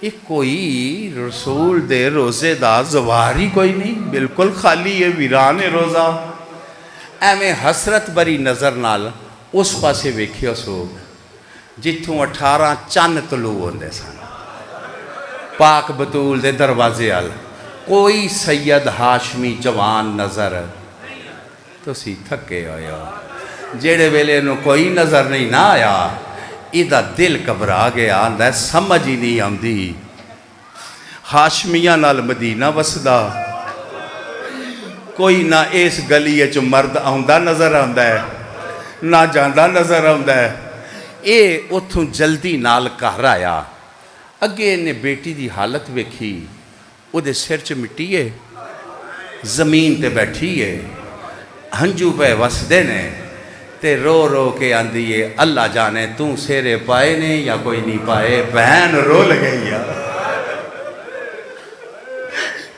یہ کوئی رسول دے روزے دا زواری کوئی نہیں, بالکل خالی ہے, ویران روزہ. ایویں حسرت بری نظر نال اس پاسے ویکھیا سو جتھوں 18 چن طلوع ہوندے سن پاک بطول دے دروازے آل کوئی سید ہاشمی جوان نظر تسی تھکے آیا جیڑے ویلے نو کوئی نظر نہیں نہ آیا ایدہ دل گھبرا گیا آندہ ہے سمجھ ہی نہیں آندی ہاشمیاں نال مدینہ وسدا کوئی نہ اس گلی چ مرد آندہ نظر آندہ ہے نہ جاندہ نظر آندہ ہے اے اتھوں جلدی نال گھر آیا اگے نے بیٹی دی حالت ویکھی او دے سر چ مٹی ہے زمین تے بیٹھی ہے ہنجو پہ وسدے نے تے رو رو کے آندی ہے اللہ جانے توں سیرے پائے نے یا کوئی نہیں پائے بہن رو لگئی ہے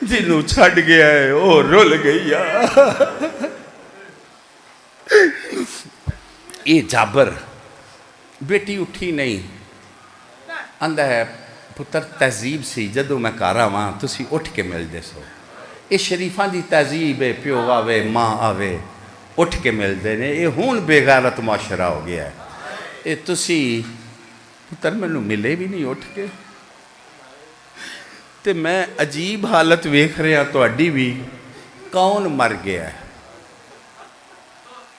جنہوں چھڑ گیا ہے وہ رول گئی یہ جابر بیٹی اٹھی نہیں اندہ ہے پتر تہذیب سی جدو میں کارا وہاں تسی اٹھ کے مل دے سو یہ شریفان دی تہذیب ہے پیو آوے ماں آوے اٹھ کے مل دے نے یہ ہون بے غیرت معاشرہ ہو گیا ہے یہ تسی پتر میں نو ملے بھی نہیں اٹھ کے تے میں عجیب حالت ویکھ رہا تو اڈی بھی کون مر گیا ہے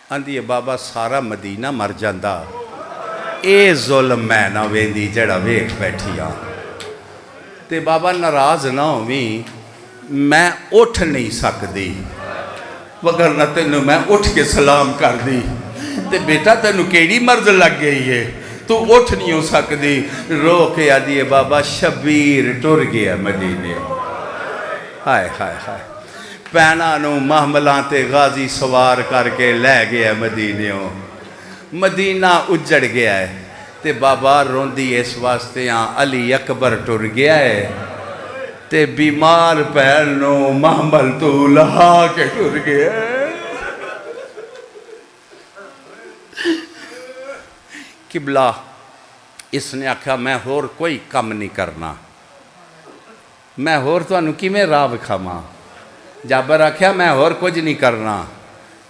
اندھی بابا سارا مدینہ مر جاندہ اے ظلم میں نہ ویندی جڑا ویکھ بیٹھی آن تے بابا ناراض نہ ہوئی میں اٹھ نہیں سکتی وگرنہ تینوں میں اٹھ کے سلام کر دی تے بیٹا تینوں کیڑی مرض لگ گئی ہے تو اٹھ نہیں ہو سکتی رو کے آدھی بابا شبیر ٹر گیا مدینے ہائے ہائے ہائے پینانو محملان تے غازی سوار کر کے لے گیا مدینے مدینہ اجڑ گیا ہے تے بابا روندی اس واسطے علی اکبر ٹر گیا ہے تے بیمار پینو محمل تو لہا کے ٹر گیا ہے قبلہ اس نے آکھا میں ہور کوئی کم نہیں کرنا میں ہور تو انہوں کی میں راہ کھاما جابر آکھا میں ہور کچھ نہیں کرنا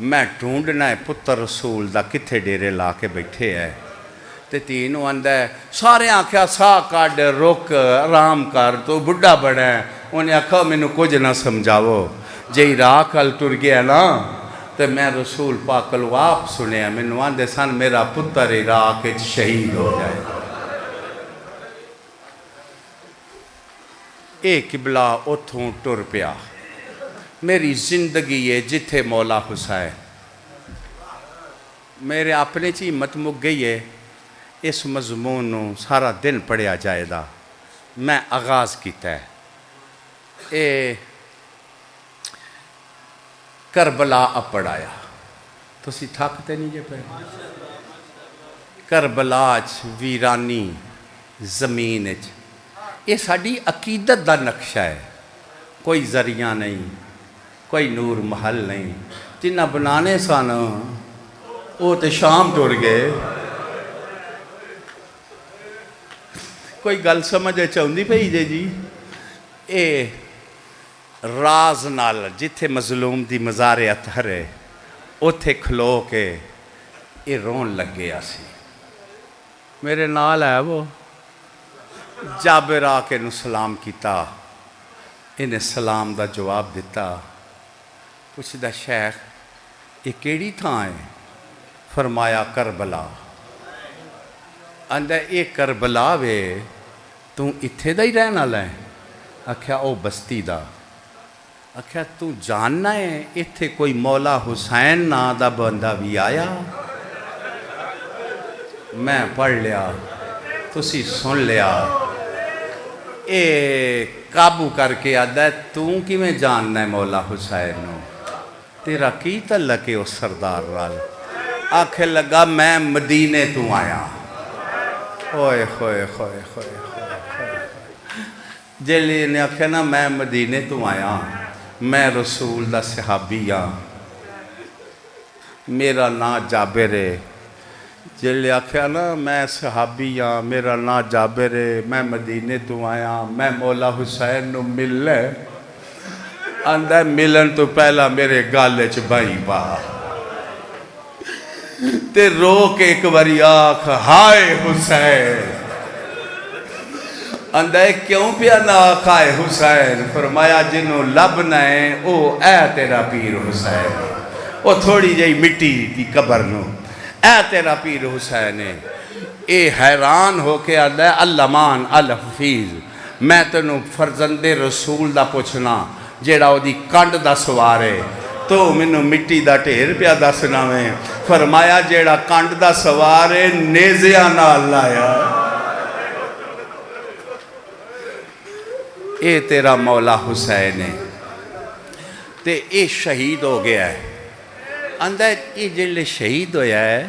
میں ڈھونڈنا ہے پتر رسول دا کتھے ڈیرے لا کے بیٹھے ہے تے تینوں اندہ ہے سارے آکھا سا کاڈ روک آرام کر تو بڑھا بڑھا ہے انہیں آکھا میں نو کچھ نہ سمجھاو جی راہ کل ٹر گیا نا تو میں رسول پاک آپ سنیا میں نواندے سن میرا پتر عراق شہید ہو جائے اے قبلہ اتھوں ٹر پیا میری زندگی ہے جتھے مولا حسین میرے اپنے چی ہمت مک گئی ہے اس مضمون سارا دن پڑھیا جائے دا میں آغاز کیتا ہے اے کربلا اپڑایا تو سی تھاکتے نہیں جے پہ کربلا ویرانی زمین یہ ساڑی عقیدت دا نقشہ ہے کوئی ذریعہ نہیں کوئی نور محل نہیں جنہ بنانے سانا وہ تے شام ٹور گئے کوئی گل سمجھے چاہندی پہی جے جی اے راز نال جتھے مظلوم دی مزار اطہر ہے اتھے کھلو کے یہ رون لگ گیا سی میرے نال ہے وہ جابر آکے نو سلام کیتا انہیں سلام دا جواب دیتا پوچھ دا شیخ یہ کیڑی تھا ہے فرمایا کربلا اندہ ایک کربلا وے تو اتھے دا ہی رہنا لائیں آکھیا او بستی دا آکھیا تو جاننا ہے اتھے کوئی مولا حسین نا دا بندہ بھی آیا میں پڑھ لیا تسی سن لیا اے قابو کر کے آدھا ہے تو کی میں جاننا ہے مولا حسین نو تیرا کی تعلق ہے اس سردار رال آنکھیں لگا میں مدینے تو آیا ہوئے ہوئے ہوئے ہوئے جیلی نے آنکھیں نا میں مدینے تو آیا میں رسول دا صحابی ہاں میرا نا جابر ہے جیلی آنکھیں نا میں صحابی ہاں میرا نا جابر ہے میں مدینے تو آیا میں مولا حسین نو مل لے اندھے ملن تو پہلا میرے گالے چ بھائی با تے رو کے ایک باری آکھ ہائے حسین اندھے کیوں پیا نہ آخائے حسین فرمایا جنہوں لب نائے او اے تیرا پیر حسین او تھوڑی جائی مٹی دی قبر نو اے تیرا پیر حسین اے حیران ہو کے اندھے المان الحفیظ میں تنوں فرزند رسول دا پوچھنا جیڑا او دی کنڈ دا سوارے تو منو مٹی دا ٹھیر پیا دسنا میں فرمایا جیڑا کنڈ دا سوارے نیزیاں نال لایا اے تیرا مولا حسین ہے تے اے شہید ہو گیا ہے اندھا یہ جلے شہید ہویا ہے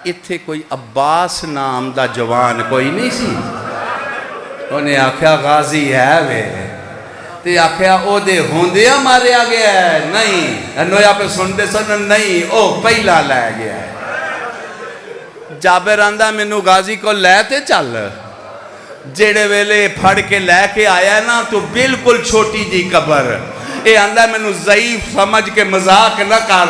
اتھے کوئی عباس نام دا جوان کوئی نہیں سی انہیں آکھیا غازی ہے وے تے آکھیا او دے ہوندیا ماریا گیا ہے نہیں انہوں پہ سنتے سن نہیں او پہلا لے گیا ہے جابر آندہ منو غازی کو لیتے چل جیڑے ویلے پھڑ کے لے کے آیا ہے نا تو بالکل چھوٹی جی قبر اے آندہ میں نو ضعیف سمجھ کے مذاق نہ کر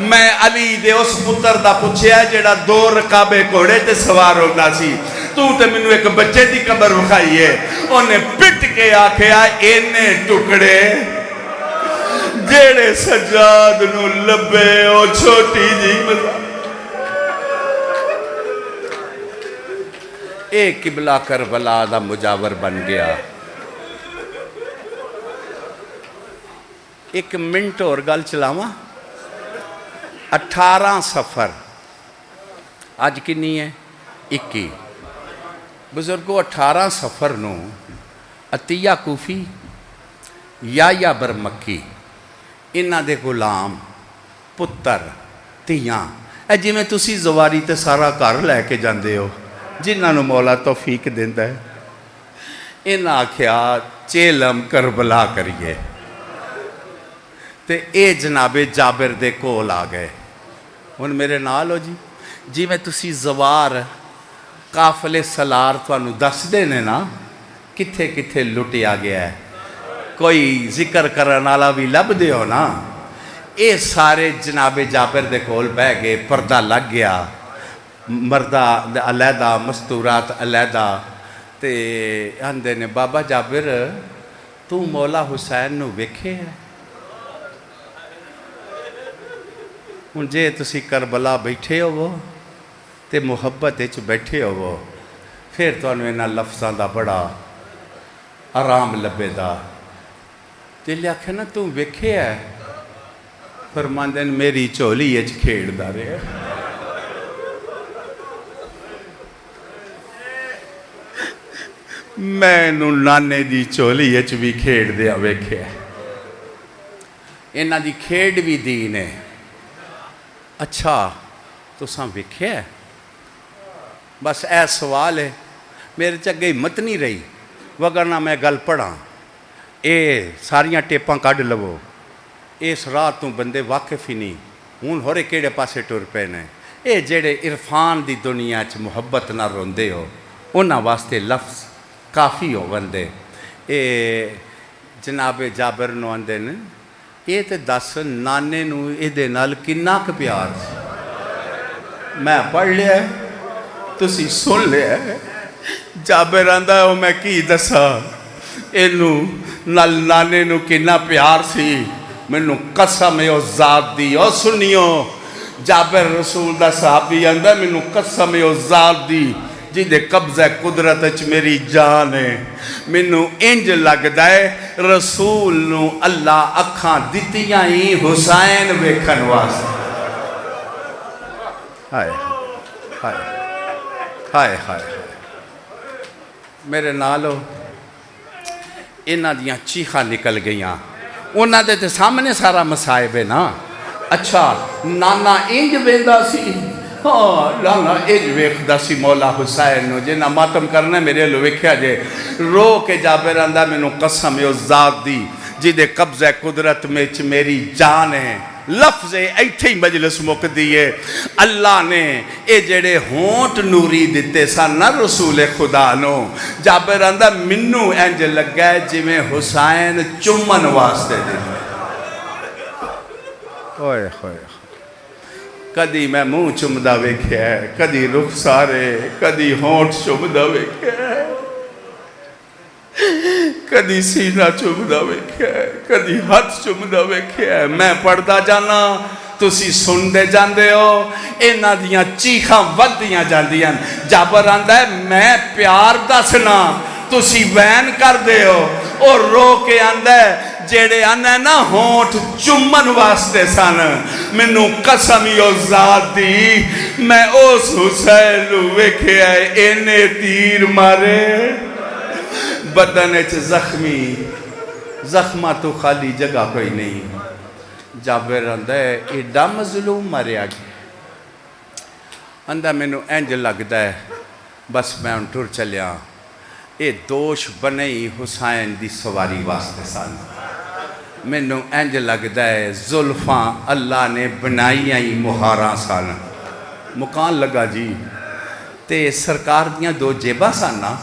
میں علی دے اس پتر دا پوچھیا ہے جیڑا 2 رکابے کوڑے تے سوار ہوتا سی تو تے میں نو ایک بچے دی قبر وکھائی ہے انہیں پٹ کے آکھیا اینے ٹکڑے جیڑے سجاد نو لبے او چھوٹی جی مذاق ایک قبلہ کربلا دا مجاور بن گیا 1 منٹ اور گل چلاواں 18 سفر آج کنی ہے 21 بزرگو 18 سفر نو عطیہ کوفی یا برمکی انہاں دے غلام پتر تیاں اے جی میں تسی زواری تے سارا کار لے کے جاندے ہو جنہاں نو مولا توفیق دیندہ ہے انہاں آکھیا چیلم کربلا کریے تے اے جناب جابر دے کول آ گئے ان میرے نال ہو جی میں تسی زوار قافلے سلار تو انہوں دس دینے نا کتھے کتھے لٹیا گیا ہے کوئی ذکر کرن والا بھی لب دے ہو نا اے سارے جناب جابر دے کول بہ گئے پردہ لگ گیا مردہ علیحدہ مستورات علیحدہ تے آندے نے بابا جابر تو مولا حسین نو ویکھے ہے ان جے تسی کربلا بیٹھے ہو وہ تے محبت اچ بیٹھے ہو وہ پھر تو انہوں انہاں لفظاں دا بڑا آرام لبے دا تے لے آکھے نا تو ویکھے ہے فرماندے میری چولی اچ کھیڑ دا رہے میں نو نانے دی چولی اچ بھی کھیڑ دیا ویکھے انہاں دی کھیڑ بھی دین ہے اچھا تو ساں ویکھے بس اے سوال ہے میرے چگے ہمت نہیں رہی وگرنہ میں گل پڑھاں اے ساریاں ٹیپاں کڈ لو اس رات تو بندے واقف ہی نہیں ہون ہورے کیڑے پاسے ٹر پے نے اے جڑے عرفان دی دنیا چ محبت نہ روندے ہو انہاں واسطے لفظ کافی ہو بندے اے جناب جابر نو آندے نے یہ تے دس نانے نو اے دے نال کنا ک پیار میں پڑھ لیا ہے تسی سن لیا ہے جابر آندا ہے میں کی دسا اینو نال نانے نو کنا پیار سی مینوں قسم ہے او ذات دی او سنیو جابر رسول دا صحابی آندا مینوں قسم ہے او ذات دی جی دے قبضہ قدرت اچ میری جان ہے مینوں انج لگدا ہے رسول نو اللہ اکھاں دتیاں ہی حسین ویکھن واسطے ہائے ہائے ہائے ہائے میرے نالو انہاں دیاں چیخاں نکل گئیاں انہاں دے تے سامنے سارا مصائب ہے نا اچھا نانا انج ویندا سی ہاں لانا ایج ویکھدا سی مولا حسین نو جنہ ماتم کرنا میرے لو ویکھیا جے رو کے جابر آندا مینوں قسم ہے او ذات دی جی دے قبضہ قدرت میں میری جان ہے لفظ ایتھے ہی مجلس مک دیئے اللہ نے اے جڑے ہونٹ نوری دیتے سن نہ رسول خدا نو جابر آندا منوں انج لگا ہے جی میں حسین چمن واسطے دے ہوئے ہوئے کدی میں منہ چمدا ویکھیا ہے، کدی رخسارے، کدی ہونٹ چمدا ویکھیا ہے، کدی سینہ چمدا ویکھیا ہے، کدی ہاتھ چمدا ویکھیا ہے۔ میں پڑھدا جانا، تسی سندے جاندے ہو، انہاں دیاں چیخاں ودیاں جاندیاں۔ جابر آندا ہے میں پیار دسنا، تسی وین کر دے ہو، اور رو کے آندا ہے جیڑے آنے نا ہونٹ چمن واسطے سن، منو قسم یو ذات دی، میں اس حسین ویکھیا ہے اینے تیر مارے بدن اچ زخمہ تو خالی جگہ کوئی نہیں۔ جابر آندا ہے ایڈا مظلوم مریا گیا، آندا مینوں انج لگدا ہے بس میں ان ٹر چلیا، اے دوش بنے ہی حسین دی سواری واسطے سن۔ مینوں انج لگدا ہے زلفاں اللہ نے بنائیاں ہی مہاراں سن۔ مکان لگا جی تے سرکار دیاں دو جیباں سن نا،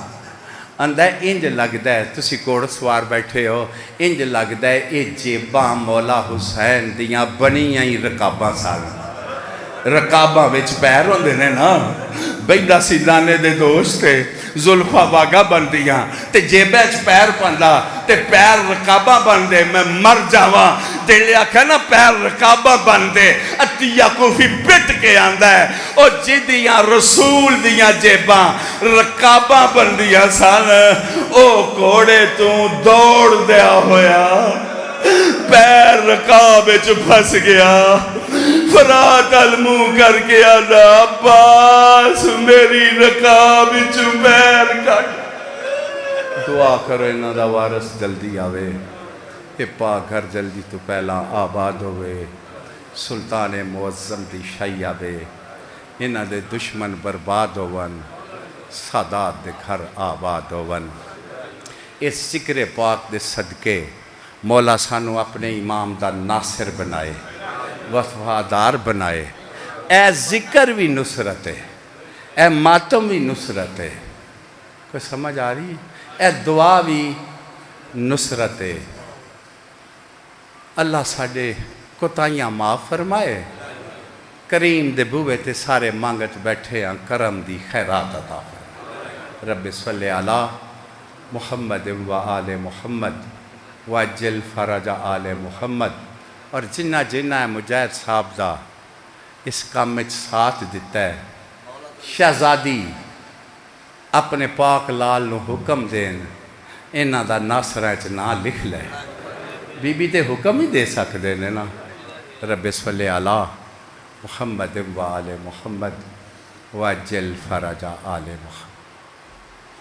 آندا ہے انج لگدا ہے تسی گھوڑ سوار بیٹھے ہو، انج لگدا ہے اے جیباں مولا حسین دیاں بنیاں ہی رکاباں سن۔ رکاباں وچ پیر ہوندے نے نا، بیدا سی دانے دے دوستے زلفا واگا بن دیاں تے جیبے چ پیر پاندا تے پیر رکاباں بن دے۔ میں مر جاواں جیڑے آکھے نا پیر رکاباں بن دے، عطیہ کوفی پٹ کے آندا ہے او جدیاں رسول دیاں جیباں رکاباں بن دیاں سن، او گھوڑے تو دوڑ دیا ہویا پیر رکاب وچ پھس گیا، فرات المو کر کے آدھا عباس میری رکاب وچ پیر کٹ۔ دعا کرو انہاں دا وارث جلدی آوے، اے پاک گھر جلدی تو پہلا آباد ہوئے، سلطان معظم دی شاہی آوے، انہاں دے دشمن برباد ہوون، سادات دے گھر آباد ہوون۔ اس ذکر پاک دے صدقے مولا سانو اپنے امام دا ناصر بنائے، وفادار بنائے۔ اے ذکر بھی نصرت ہے، اے ماتم بھی نصرت ہے، کوئی سمجھ آ رہی ہے؟ اے دعا بھی نصرت ہے۔ اللہ ساڑے کوتاہیاں معاف فرمائے، کریم دے بوئے تے سارے مانگت بیٹھے ہیں، کرم دی خیرات عطا فرمائے۔ رب صلی علی محمد و آل محمد وعجل فرج آل محمد۔ اور جنہ جنہ مجاہد صاحب دا اس کام میں ساتھ دیتا ہے، شہزادی اپنے پاک لال نو حکم دین انہاں دا ناصرہ چ نا لکھ لے، بی بی تے حکم ہی دے سکتے ہیں نا۔ رب صلی علی محمد و آل محمد وعجل فرج آل محمد۔